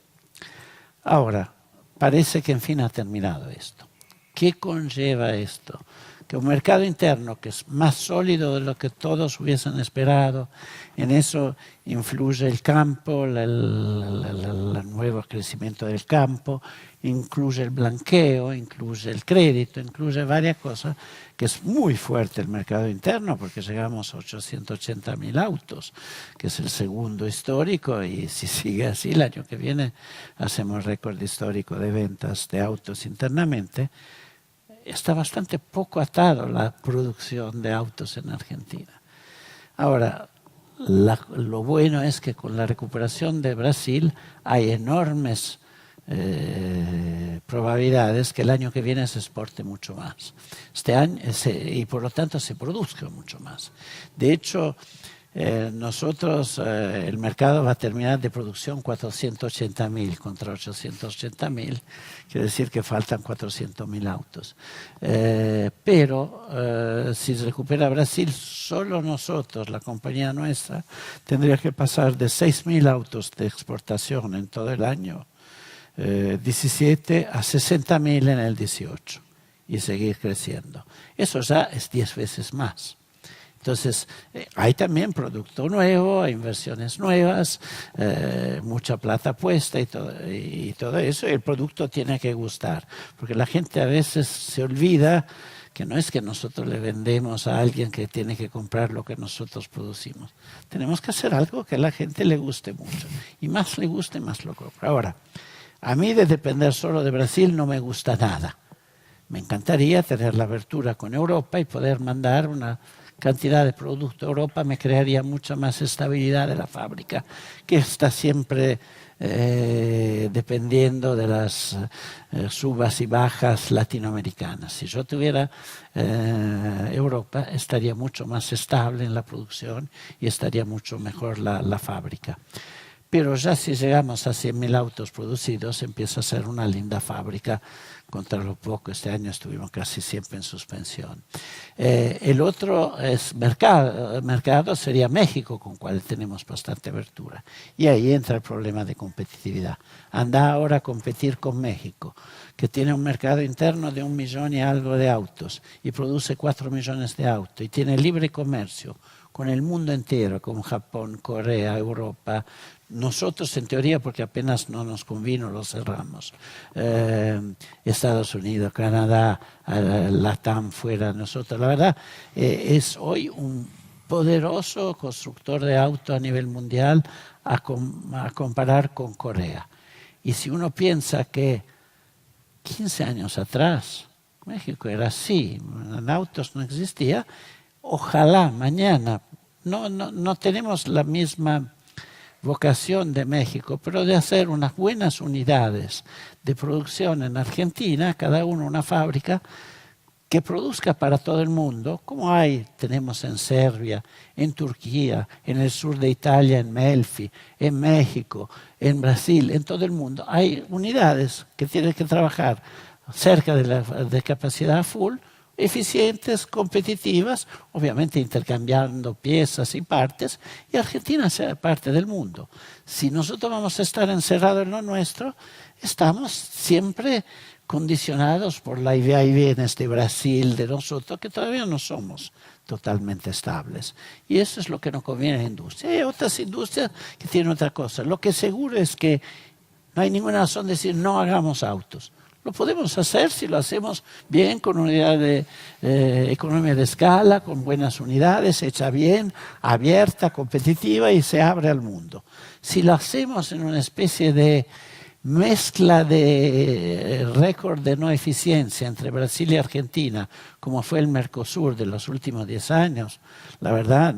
Ahora, parece que en fin ha terminado esto. ¿Qué conlleva esto? Que un mercado interno que es más sólido de lo que todos hubiesen esperado, en eso influye el campo, el nuevo crecimiento del campo, incluye el blanqueo, incluye el crédito, incluye varias cosas, que es muy fuerte el mercado interno porque llegamos a 880.000 autos, que es el segundo histórico, y si sigue así el año que viene hacemos récord histórico de ventas de autos internamente. Está bastante poco atado la producción de autos en Argentina. Ahora, lo bueno es que con la recuperación de Brasil hay enormes probabilidades que el año que viene se exporte mucho más. Este año, y por lo tanto se produzca mucho más. De hecho, nosotros, el mercado va a terminar de producción 480.000 contra 880.000, quiere decir que faltan 400.000 autos. Pero si se recupera Brasil, solo nosotros, la compañía nuestra, tendría que pasar de 6.000 autos de exportación en todo el año 17 a 60.000 en el 18 y seguir creciendo. Eso ya es 10 veces más. Entonces, hay también producto nuevo, hay inversiones nuevas, mucha plata puesta y todo eso. Y el producto tiene que gustar, porque la gente a veces se olvida que no es que nosotros le vendemos a alguien que tiene que comprar lo que nosotros producimos. Tenemos que hacer algo que a la gente le guste mucho. Y más le guste, más lo compra. Ahora, a mí de depender solo de Brasil no me gusta nada. Me encantaría tener la abertura con Europa y poder mandar una cantidad de producto a Europa. Me crearía mucha más estabilidad de la fábrica, que está siempre dependiendo de las subas y bajas latinoamericanas. Si yo tuviera Europa, estaría mucho más estable en la producción y estaría mucho mejor la fábrica. Pero ya si llegamos a 100.000 autos producidos, empieza a ser una linda fábrica. Contra lo poco, este año estuvimos casi siempre en suspensión. El otro es mercado sería México, con cual tenemos bastante abertura. Y ahí entra el problema de competitividad. Anda ahora a competir con México, que tiene un mercado interno de 1 millón y algo de autos y produce 4 millones de autos y tiene libre comercio con el mundo entero, con Japón, Corea, Europa. Nosotros, en teoría, porque apenas no nos convino, lo cerramos. Estados Unidos, Canadá, Latam fuera de nosotros. La verdad, es hoy un poderoso constructor de autos a nivel mundial a comparar con Corea. Y si uno piensa que 15 años atrás México era así, en autos no existía, ojalá mañana, no tenemos la misma vocación de México, pero de hacer unas buenas unidades de producción en Argentina, cada uno una fábrica, que produzca para todo el mundo, como tenemos en Serbia, en Turquía, en el sur de Italia, en Melfi, en México, en Brasil, en todo el mundo. Hay unidades que tienen que trabajar cerca de capacidad full, eficientes, competitivas, obviamente intercambiando piezas y partes, y Argentina sea parte del mundo. Si nosotros vamos a estar encerrados en lo nuestro, estamos siempre condicionados por la idea y bienes de Brasil, de nosotros, que todavía no somos totalmente estables. Y eso es lo que nos conviene a la industria. Hay otras industrias que tienen otra cosa. Lo que seguro es que no hay ninguna razón de decir no hagamos autos. Lo podemos hacer si lo hacemos bien, con unidad de economía de escala, con buenas unidades, hecha bien, abierta, competitiva y se abre al mundo. Si lo hacemos en una especie de mezcla de récord de no eficiencia entre Brasil y Argentina, como fue el Mercosur de los últimos 10 años, la verdad,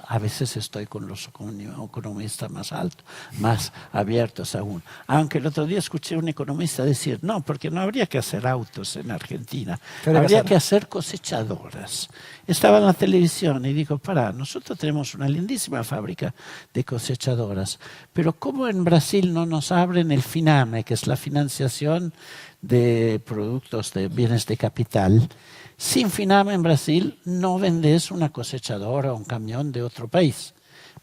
a veces estoy con los economistas más altos, más abiertos aún. Aunque el otro día escuché a un economista decir, no, porque no habría que hacer autos en Argentina, habría que hacer cosechadoras. Estaba en la televisión y digo, nosotros tenemos una lindísima fábrica de cosechadoras, pero ¿cómo en Brasil no nos abren el FINAME, que es la financiación de productos de bienes de capital? Sin FINAME en Brasil no vendes una cosechadora o un camión de otro país,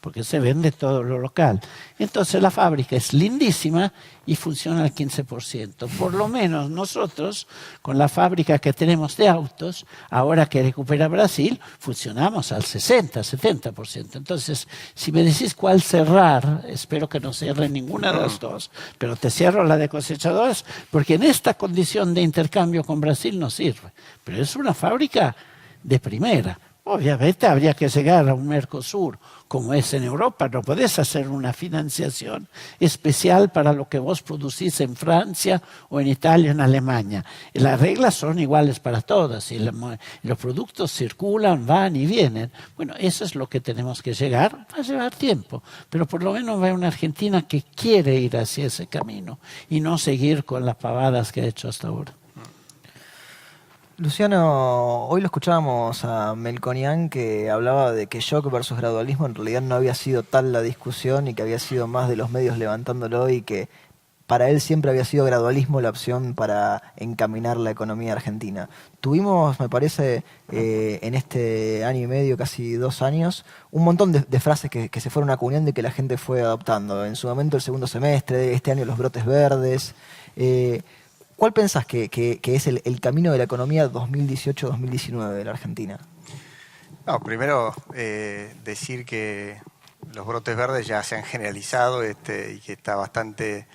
porque se vende todo lo local. Entonces la fábrica es lindísima y funciona al 15%. Por lo menos nosotros, con la fábrica que tenemos de autos, ahora que recupera Brasil, funcionamos al 60-70%. Entonces, si me decís cuál cerrar, espero que no cierre ninguna de las dos, pero te cierro la de cosechadoras, porque en esta condición de intercambio con Brasil no sirve. Pero es una fábrica de primera. Obviamente habría que llegar a un Mercosur como es en Europa. No podés hacer una financiación especial para lo que vos producís en Francia o en Italia o en Alemania. Las reglas son iguales para todas y los productos circulan, van y vienen. Bueno, eso es lo que tenemos que llegar. Va a llevar tiempo, pero por lo menos va a haber una Argentina que quiere ir hacia ese camino y no seguir con las pavadas que ha hecho hasta ahora. Luciano, hoy lo escuchábamos a Melconian, que hablaba de que shock versus gradualismo en realidad no había sido tal la discusión y que había sido más de los medios levantándolo, y que para él siempre había sido gradualismo la opción para encaminar la economía argentina. Tuvimos, me parece, en este año y medio, casi 2 años, un montón de frases que se fueron acuñando y que la gente fue adoptando. En su momento el segundo semestre, este año los brotes verdes. ¿Cuál pensás que es el camino de la economía 2018-2019 de la Argentina? No, primero decir que los brotes verdes ya se han generalizado y que está bastante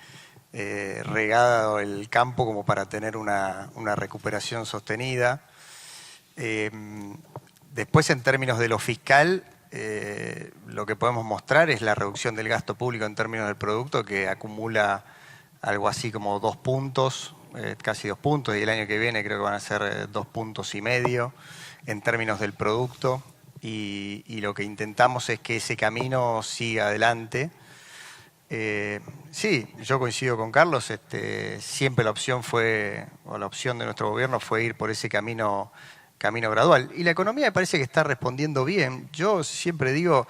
regado el campo como para tener una recuperación sostenida. Después, en términos de lo fiscal, lo que podemos mostrar es la reducción del gasto público en términos del producto, que acumula algo así como 2 puntos, casi 2 puntos, y el año que viene creo que van a ser 2,5 puntos en términos del producto, y lo que intentamos es que ese camino siga adelante. Sí, yo coincido con Carlos, siempre la opción de nuestro gobierno fue ir por ese camino gradual, y la economía me parece que está respondiendo bien. Yo siempre digo,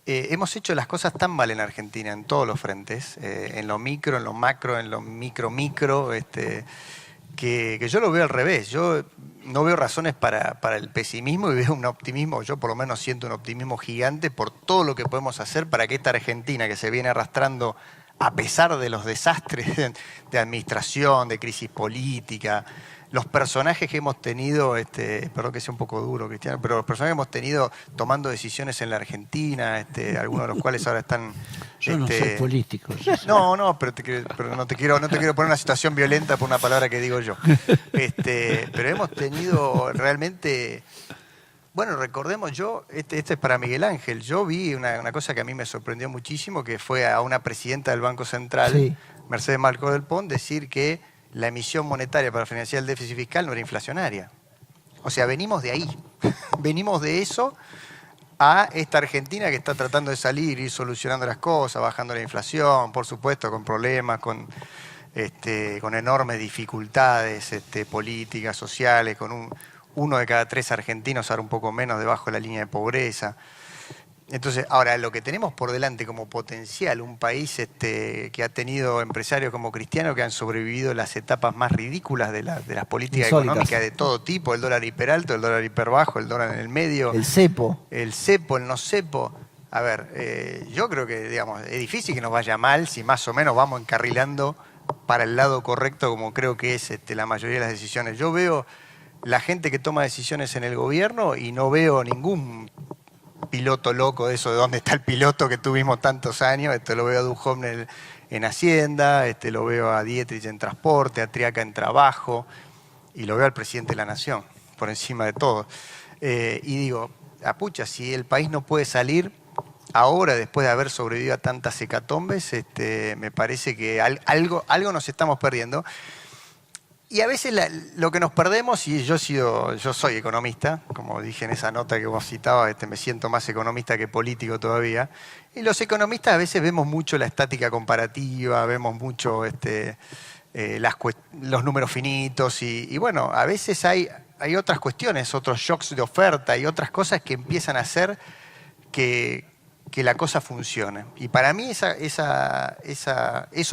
hemos hecho las cosas tan mal en Argentina en todos los frentes, en lo micro, en lo macro, en lo micro, que yo lo veo al revés. Yo no veo razones para el pesimismo y veo un optimismo. Yo por lo menos siento un optimismo gigante por todo lo que podemos hacer para que esta Argentina, que se viene arrastrando a pesar de los desastres de administración, de crisis política, los personajes que hemos tenido, perdón que sea un poco duro, Cristiano, pero los personajes que hemos tenido tomando decisiones en la Argentina, algunos de los cuales ahora están... Yo no soy político. No, pero no te quiero poner en una situación violenta por una palabra que digo yo. Pero hemos tenido realmente... Bueno, recordemos, este es para Miguel Ángel, yo vi una cosa que a mí me sorprendió muchísimo, que fue a una presidenta del Banco Central, sí, Mercedes Marcó del Pont, decir que la emisión monetaria para financiar el déficit fiscal no era inflacionaria. O sea, venimos de ahí, venimos de eso a esta Argentina que está tratando de salir, ir solucionando las cosas, bajando la inflación, por supuesto, con problemas, con con enormes dificultades políticas, sociales, con uno de cada 3 argentinos ahora un poco menos debajo de la línea de pobreza. Entonces, ahora, lo que tenemos por delante como potencial, un país que ha tenido empresarios como Cristiano que han sobrevivido las etapas más ridículas de las políticas Insólitas. económicas de todo tipo, el dólar hiperalto, el dólar hiperbajo, el dólar en el medio. El cepo. El cepo, el no cepo. A ver, yo creo que, digamos, es difícil que nos vaya mal si más o menos vamos encarrilando para el lado correcto, como creo que es la mayoría de las decisiones. Yo veo la gente que toma decisiones en el gobierno y no veo ningún piloto loco de eso, de dónde está el piloto que tuvimos tantos años. Lo veo a Duhovne en Hacienda, lo veo a Dietrich en Transporte, a Triaca en Trabajo, y lo veo al presidente de la Nación, por encima de todo. Y digo, apucha, si el país no puede salir ahora, después de haber sobrevivido a tantas hecatombes, me parece que algo nos estamos perdiendo. Y a veces lo que nos perdemos, y yo soy economista, como dije en esa nota que vos citabas, me siento más economista que político todavía, y los economistas a veces vemos mucho la estática comparativa, vemos mucho los números finitos, y bueno, a veces hay otras cuestiones, otros shocks de oferta y otras cosas que empiezan a hacer que la cosa funcione. Y para mí eso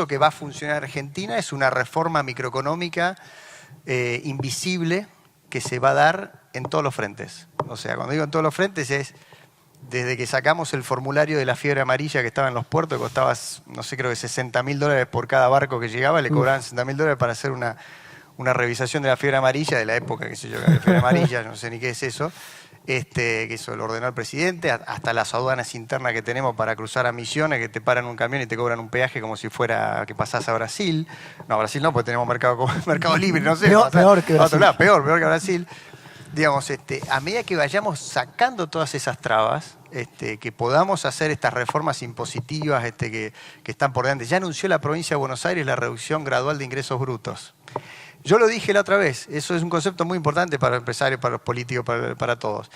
que va a funcionar en Argentina es una reforma microeconómica invisible que se va a dar en todos los frentes. O sea, cuando digo en todos los frentes es desde que sacamos el formulario de la fiebre amarilla que estaba en los puertos, que costaba, no sé, creo que $60.000 por cada barco que llegaba, le cobraban $60.000 para hacer una revisación de la fiebre amarilla, de la época, qué sé yo, la fiebre amarilla, no sé ni qué es eso. Que eso lo ordenó el presidente, hasta las aduanas internas que tenemos para cruzar a Misiones, que te paran un camión y te cobran un peaje como si fuera que pasás a Brasil. No, Brasil no, porque tenemos mercado libre, no sé. Peor que Brasil. Peor que Brasil. Digamos, a medida que vayamos sacando todas esas trabas, que podamos hacer estas reformas impositivas que están por delante. Ya anunció la provincia de Buenos Aires la reducción gradual de ingresos brutos. Yo lo dije la otra vez, eso es un concepto muy importante para los empresarios, para los políticos, para todos.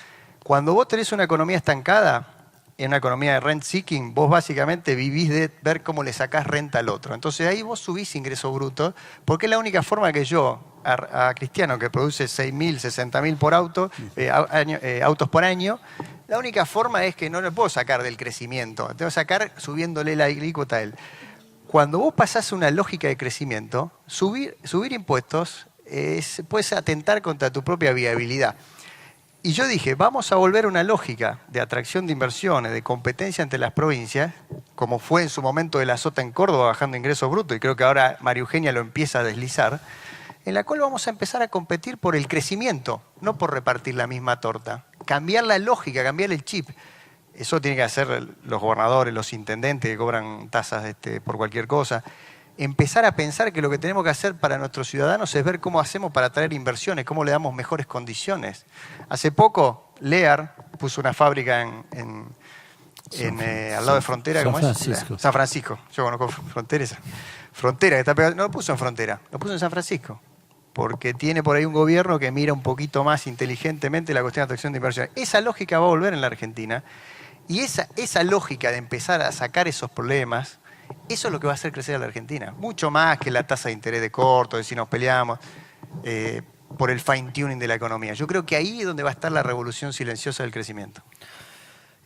Cuando vos tenés una economía estancada, en una economía de rent seeking, vos básicamente vivís de ver cómo le sacás renta al otro. Entonces ahí vos subís ingresos brutos, porque es la única forma que yo, a Cristiano, que produce 6.000, 60.000 por autos por año, la única forma es que no le puedo sacar del crecimiento, tengo que sacar subiéndole la alícuota a él. Cuando vos pasás a una lógica de crecimiento, subir impuestos puedes atentar contra tu propia viabilidad. Y yo dije, vamos a volver a una lógica de atracción de inversiones, de competencia entre las provincias, como fue en su momento de la Sota en Córdoba bajando ingresos brutos, y creo que ahora María Eugenia lo empieza a deslizar, en la cual vamos a empezar a competir por el crecimiento, no por repartir la misma torta. Cambiar la lógica, cambiar el chip. Eso tiene que hacer los gobernadores, los intendentes que cobran tasas por cualquier cosa. Empezar a pensar que lo que tenemos que hacer para nuestros ciudadanos es ver cómo hacemos para atraer inversiones, cómo le damos mejores condiciones. Hace poco, Lear puso una fábrica al lado de Frontera. San Francisco. San Francisco. Yo conozco Frontera. Frontera, que está pegado. No lo puso en Frontera, lo puso en San Francisco. Porque tiene por ahí un gobierno que mira un poquito más inteligentemente la cuestión de atracción de inversiones. Esa lógica va a volver en la Argentina. Y esa lógica de empezar a sacar esos problemas, eso es lo que va a hacer crecer a la Argentina. Mucho más que la tasa de interés de corto, de si nos peleamos, por el fine tuning de la economía. Yo creo que ahí es donde va a estar la revolución silenciosa del crecimiento.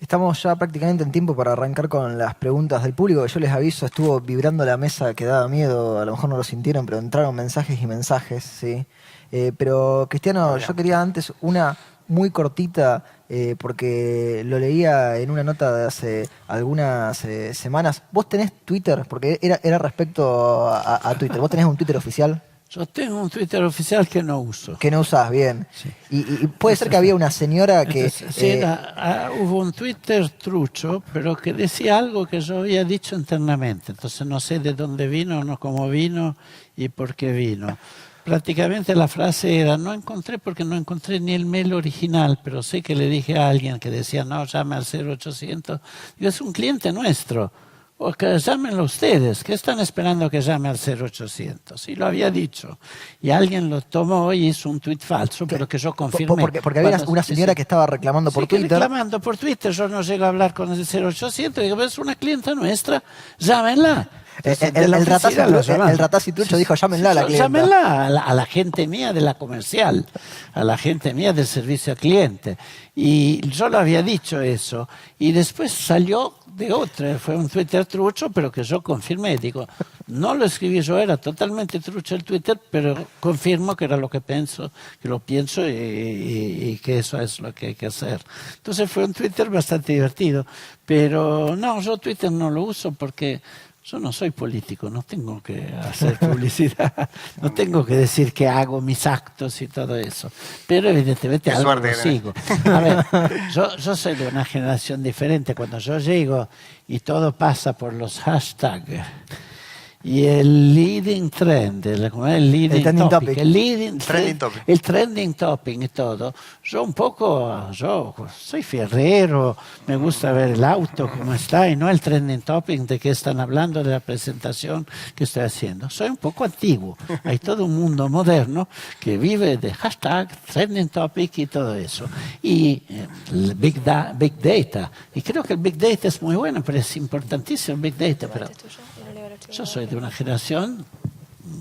Estamos ya prácticamente en tiempo para arrancar con las preguntas del público. Yo les aviso, estuvo vibrando la mesa que daba miedo, a lo mejor no lo sintieron, pero entraron mensajes y mensajes, ¿sí? Pero Cristiano, yo quería antes una muy cortita, porque lo leía en una nota de hace algunas semanas. ¿Vos tenés Twitter? Porque era respecto a Twitter. ¿Vos tenés un Twitter oficial? Yo tengo un Twitter oficial que no uso. Que no usás, bien. Sí. Y puede ser que había una señora que... Entonces, sí, hubo un Twitter trucho, pero que decía algo que yo había dicho internamente. Entonces no sé de dónde vino, no cómo vino y por qué vino. Prácticamente la frase era, no encontré porque no encontré ni el mail original, pero sé que le dije a alguien que decía, no, llame al 0800. Digo, es un cliente nuestro. O que llámenlo ustedes, ¿qué están esperando que llame al 0800? Y lo había dicho. Y alguien lo tomó y hizo un tuit falso, pero que yo confirmé. Porque había una señora que estaba reclamando por Twitter. Reclamando por Twitter, yo no llego a hablar con el 0800, digo, es una clienta nuestra, llámenla. Entonces, de la oficina lo llamaban. El Ratazzi-Trucho dijo, llámenla a la clienta. Llámenla a la gente mía de la comercial, a la gente mía del servicio al cliente. Y yo lo había dicho eso. Y después salió de otra. Fue un Twitter trucho, pero que yo confirmé. Digo, no lo escribí yo, era totalmente trucho el Twitter, pero confirmo que era lo que pienso, y que eso es lo que hay que hacer. Entonces fue un Twitter bastante divertido. Pero no, yo Twitter no lo uso porque yo no soy político, no tengo que hacer publicidad, no tengo que decir que hago mis actos y todo eso. Pero evidentemente algo lo sigo. A ver, yo soy de una generación diferente. Cuando yo llego y todo pasa por los hashtags y el leading trend, el leading topic, el trending topic y todo, yo soy fierrero, me gusta ver el auto cómo está y no el trending topic de que están hablando de la presentación que estoy haciendo. Soy un poco antiguo, hay todo un mundo moderno que vive de hashtag, trending topic y todo eso. Y el big data, y creo que el big data es muy bueno, pero es importantísimo el big data, pero yo soy de una generación,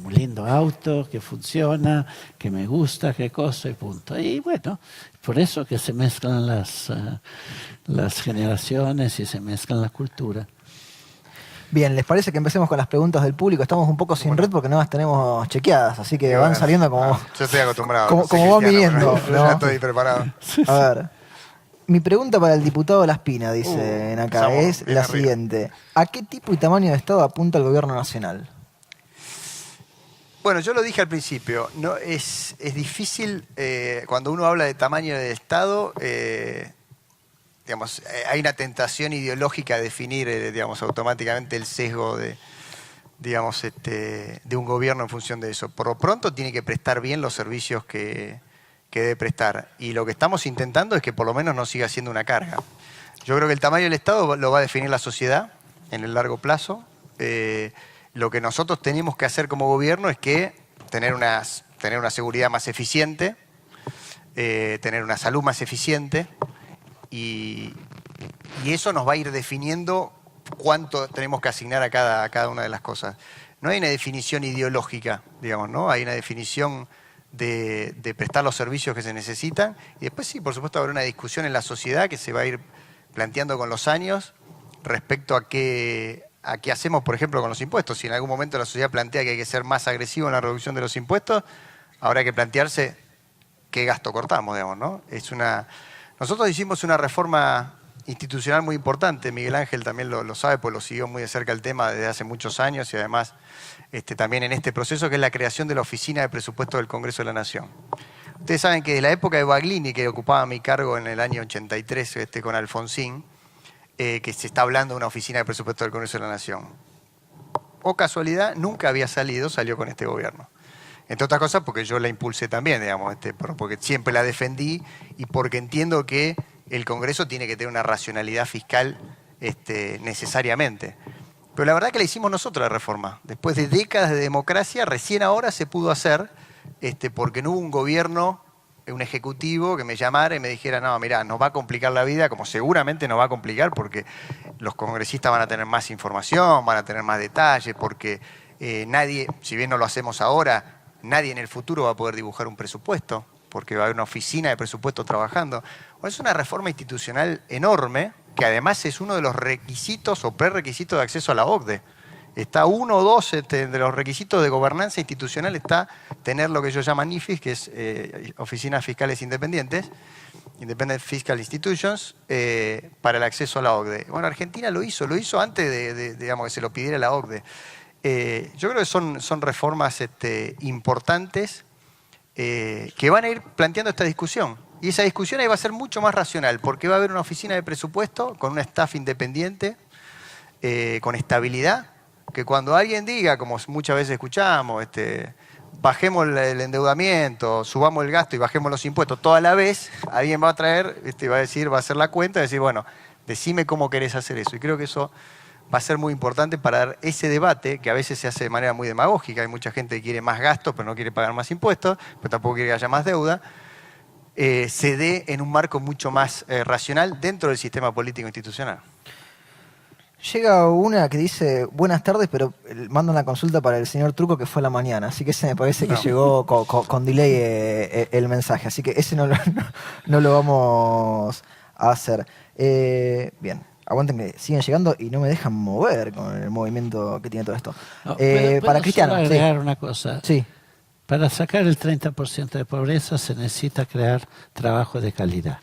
un lindo auto, que funciona, que me gusta, qué cosa y punto. Y bueno, por eso que se mezclan las generaciones y se mezclan la cultura. Bien, ¿les parece que empecemos con las preguntas del público? Estamos un poco sin red porque no las tenemos chequeadas, así que van saliendo como... Yo estoy acostumbrado. Como van viniendo. Yo ya estoy preparado. A ver. Mi pregunta para el diputado Laspina, dicen acá, es la siguiente. ¿A qué tipo y tamaño de Estado apunta el gobierno nacional? Bueno, yo lo dije al principio. No, es difícil, cuando uno habla de tamaño de Estado, digamos, hay una tentación ideológica de definir, digamos, automáticamente el sesgo de un gobierno en función de eso. Por lo pronto tiene que prestar bien los servicios que debe prestar. Y lo que estamos intentando es que por lo menos no siga siendo una carga. Yo creo que el tamaño del Estado lo va a definir la sociedad en el largo plazo. Lo que nosotros tenemos que hacer como gobierno es que tener una seguridad más eficiente, tener una salud más eficiente, y eso nos va a ir definiendo cuánto tenemos que asignar a cada una de las cosas. No hay una definición ideológica, digamos, ¿no? Hay una definición de prestar los servicios que se necesitan, y después sí, por supuesto, habrá una discusión en la sociedad que se va a ir planteando con los años respecto a qué hacemos, por ejemplo, con los impuestos. Si en algún momento la sociedad plantea que hay que ser más agresivo en la reducción de los impuestos, habrá que plantearse qué gasto cortamos, digamos, ¿no? Nosotros hicimos una reforma institucional muy importante, Miguel Ángel también lo sabe, pues lo siguió muy de cerca el tema desde hace muchos años, y además también en este proceso, que es la creación de la Oficina de Presupuesto del Congreso de la Nación. Ustedes saben que de la época de Baglini, que ocupaba mi cargo en el año 83 con Alfonsín, que se está hablando de una Oficina de Presupuesto del Congreso de la Nación. O casualidad, nunca había salió con este gobierno. Entre otras cosas porque yo la impulsé también, digamos, porque siempre la defendí y porque entiendo que el Congreso tiene que tener una racionalidad fiscal necesariamente. Pero la verdad que la hicimos nosotros la reforma. Después de décadas de democracia, recién ahora se pudo hacer, porque no hubo un gobierno, un ejecutivo que me llamara y me dijera, no, mirá, nos va a complicar la vida, como seguramente nos va a complicar, porque los congresistas van a tener más información, van a tener más detalles, porque nadie, si bien no lo hacemos ahora, nadie en el futuro va a poder dibujar un presupuesto, porque va a haber una oficina de presupuesto trabajando. Bueno, es una reforma institucional enorme, que además es uno de los requisitos o prerequisitos de acceso a la OCDE. Está uno o dos de los requisitos de gobernanza institucional, está tener lo que ellos llaman IFIS, que es Oficinas Fiscales Independientes, Independent Fiscal Institutions, para el acceso a la OCDE. Bueno, Argentina lo hizo antes de digamos, que se lo pidiera la OCDE. Yo creo que son reformas importantes que van a ir planteando esta discusión. Y esa discusión ahí va a ser mucho más racional, porque va a haber una oficina de presupuesto con un staff independiente, con estabilidad, que cuando alguien diga, como muchas veces escuchamos, bajemos el endeudamiento, subamos el gasto y bajemos los impuestos, toda la vez alguien va a traer, va a hacer la cuenta y decir, bueno, decime cómo querés hacer eso. Y creo que eso va a ser muy importante para dar ese debate, que a veces se hace de manera muy demagógica. Hay mucha gente que quiere más gastos, pero no quiere pagar más impuestos, pero tampoco quiere que haya más deuda. Se dé en un marco mucho más racional dentro del sistema político institucional. Llega una que dice, buenas tardes, pero manda una consulta para el señor Truco que fue a la mañana. Así que ese me parece que llegó con delay el mensaje. Así que ese no lo vamos a hacer. Bien, aguanten que siguen llegando y no me dejan mover con el movimiento que tiene todo esto. No, Para Cristiano. solo agregar una cosa. Sí. Para sacar el 30% de pobreza se necesita crear trabajo de calidad.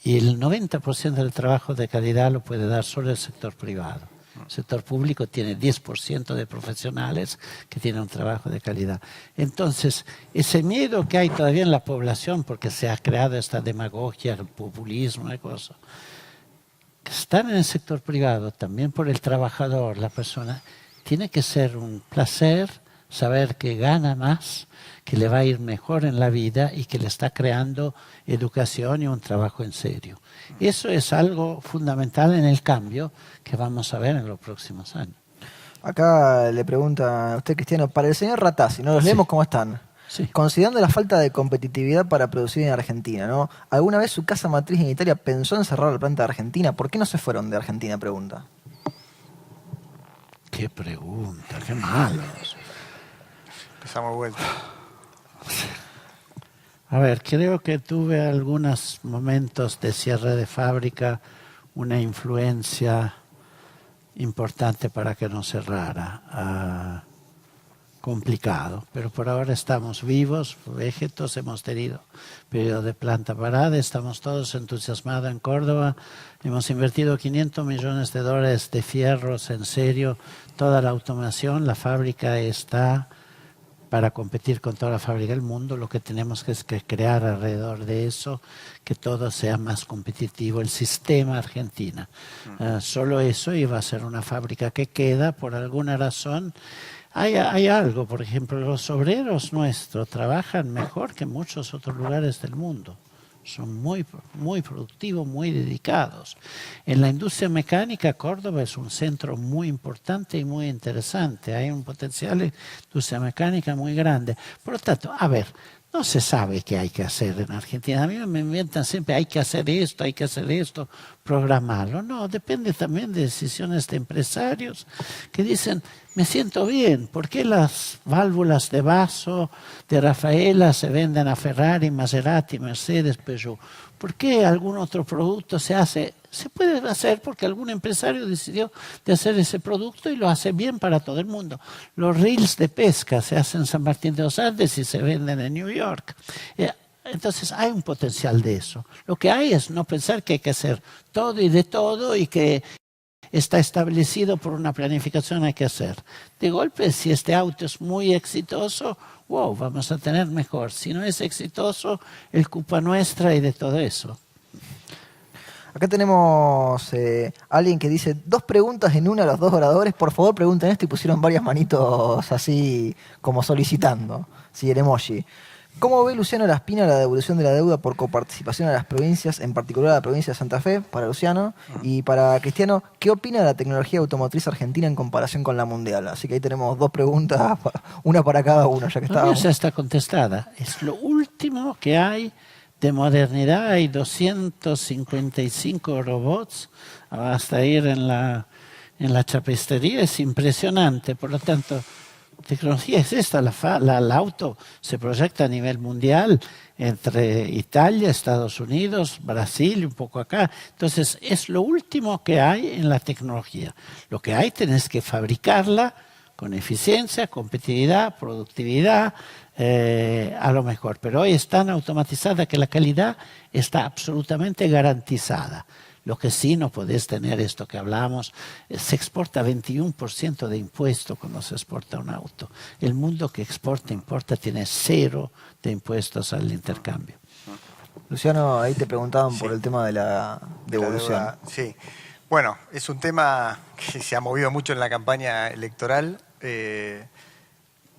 Y el 90% del trabajo de calidad lo puede dar solo el sector privado. El sector público tiene 10% de profesionales que tienen un trabajo de calidad. Entonces, ese miedo que hay todavía en la población, porque se ha creado esta demagogia, el populismo y cosas, que están en el sector privado, también por el trabajador, la persona, tiene que ser un placer saber que gana más, que le va a ir mejor en la vida y que le está creando educación y un trabajo en serio. Eso es algo fundamental en el cambio que vamos a ver en los próximos años. Acá le pregunta a usted, Cristiano, para el señor Ratazzi, ¿no? Los leemos cómo están. Sí. Considerando la falta de competitividad para producir en Argentina, ¿no? ¿Alguna vez su casa matriz en Italia pensó en cerrar la planta de Argentina? ¿Por qué no se fueron de Argentina? Pregunta. Qué pregunta, qué malos. Empezamos de vuelta. A ver, creo que tuve algunos momentos de cierre de fábrica, una influencia importante para que no cerrara. Complicado, pero por ahora estamos vivos, vegetos, hemos tenido periodo de planta parada, estamos todos entusiasmados en Córdoba, hemos invertido $500 millones de fierros, en serio, toda la automación, la fábrica está para competir con toda la fábrica del mundo, lo que tenemos es que crear alrededor de eso, que todo sea más competitivo, el sistema Argentina. Solo eso iba a ser una fábrica que queda, por alguna razón. Hay algo, por ejemplo, los obreros nuestros trabajan mejor que en muchos otros lugares del mundo. Son muy, muy productivos, muy dedicados. En la industria mecánica, Córdoba es un centro muy importante y muy interesante. Hay un potencial de industria mecánica muy grande. Por lo tanto, a ver, no se sabe qué hay que hacer en Argentina. A mí me inventan siempre, hay que hacer esto, programarlo. No, depende también de decisiones de empresarios que dicen, me siento bien, ¿por qué las válvulas de vaso de Rafaela se venden a Ferrari, Maserati, Mercedes, Peugeot? ¿Por qué algún otro producto se hace? Se puede hacer porque algún empresario decidió de hacer ese producto y lo hace bien para todo el mundo. Los reels de pesca se hacen en San Martín de los Andes y se venden en New York. Entonces hay un potencial de eso. Lo que hay es no pensar que hay que hacer todo y de todo y que está establecido por una planificación hay que hacer. De golpe, si este auto es muy exitoso, wow, vamos a tener mejor. Si no es exitoso, es culpa nuestra y de todo eso. Acá tenemos alguien que dice, 2 preguntas en una a los 2 oradores. Por favor, pregunten esto y pusieron varias manitos así como solicitando. Sí, el emoji. ¿Cómo ve Luciano Laspina la devolución de la deuda por coparticipación a las provincias, en particular a la provincia de Santa Fe, para Luciano? Y para Cristiano, ¿qué opina de la tecnología automotriz argentina en comparación con la mundial? Así que ahí tenemos 2 preguntas, una para cada uno, ya que estábamos. Esa está contestada. Es lo último que hay de modernidad. Hay 255 robots hasta ir en la chapistería. Es impresionante. Por lo tanto, tecnología es esta. El auto se proyecta a nivel mundial entre Italia, Estados Unidos, Brasil, un poco acá. Entonces, es lo último que hay en la tecnología. Lo que hay, tenés que fabricarla con eficiencia, competitividad, productividad, a lo mejor. Pero hoy es tan automatizada que la calidad está absolutamente garantizada. Lo que sí no podés tener esto que hablamos, se exporta 21% de impuesto cuando se exporta un auto. El mundo que exporta, importa, tiene 0 de impuestos al intercambio. Luciano, ahí te preguntaban por el tema de la devolución. Sí. Bueno, es un tema que se ha movido mucho en la campaña electoral.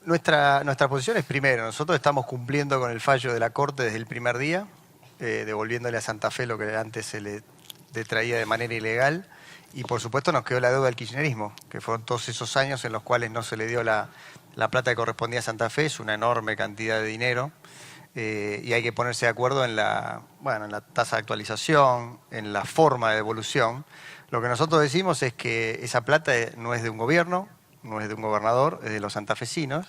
Nuestra posición es, primero, nosotros estamos cumpliendo con el fallo de la Corte desde el primer día, devolviéndole a Santa Fe lo que antes se le traía de manera ilegal, y por supuesto nos quedó la deuda del kirchnerismo, que fueron todos esos años en los cuales no se le dio la plata que correspondía a Santa Fe. Es una enorme cantidad de dinero, y hay que ponerse de acuerdo en la tasa de actualización, en la forma de devolución. Lo que nosotros decimos es que esa plata no es de un gobierno, no es de un gobernador, es de los santafesinos,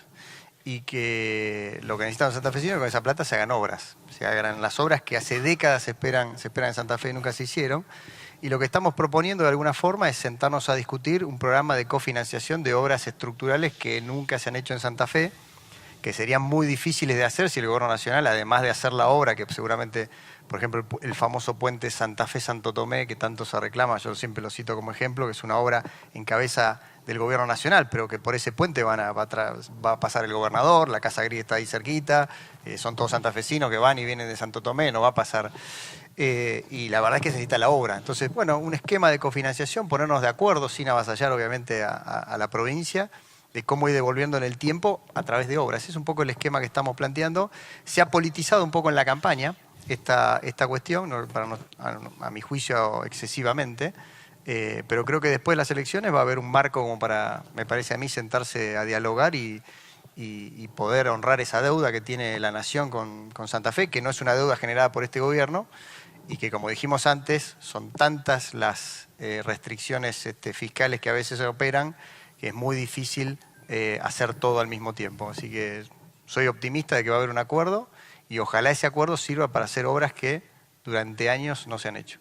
y que lo que necesitan los santafesinos es que con esa plata se hagan obras. Se hagan las obras que hace décadas se esperan en Santa Fe y nunca se hicieron. Y lo que estamos proponiendo de alguna forma es sentarnos a discutir un programa de cofinanciación de obras estructurales que nunca se han hecho en Santa Fe, que serían muy difíciles de hacer si el Gobierno Nacional, además de hacer la obra, que seguramente, por ejemplo, el famoso puente Santa Fe-Santo Tomé, que tanto se reclama, yo siempre lo cito como ejemplo, que es una obra en cabeza del Gobierno Nacional, pero que por ese puente va a pasar el gobernador, la Casa Gris está ahí cerquita, son todos santafesinos que van y vienen de Santo Tomé, no va a pasar. Y la verdad es que se necesita la obra. Entonces, bueno, un esquema de cofinanciación, ponernos de acuerdo sin avasallar obviamente a la provincia, de cómo ir devolviendo en el tiempo a través de obras. Ese es un poco el esquema que estamos planteando. Se ha politizado un poco en la campaña esta cuestión, a mi juicio excesivamente, pero creo que después de las elecciones va a haber un marco como para, me parece a mí, sentarse a dialogar y poder honrar esa deuda que tiene la Nación con Santa Fe, que no es una deuda generada por este gobierno y que, como dijimos antes, son tantas las restricciones fiscales que a veces se operan que es muy difícil hacer todo al mismo tiempo. Así que soy optimista de que va a haber un acuerdo y ojalá ese acuerdo sirva para hacer obras que durante años no se han hecho.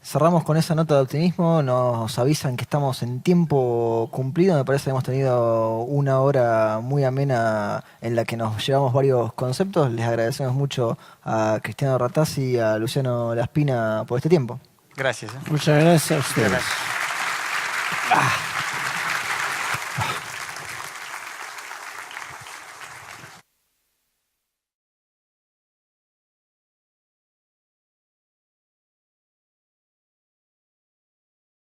Cerramos con esa nota de optimismo, nos avisan que estamos en tiempo cumplido, me parece que hemos tenido una hora muy amena en la que nos llevamos varios conceptos. Les agradecemos mucho a Cristiano Ratazzi y a Luciano Laspina por este tiempo. Gracias. Muchas gracias a ustedes. Gracias.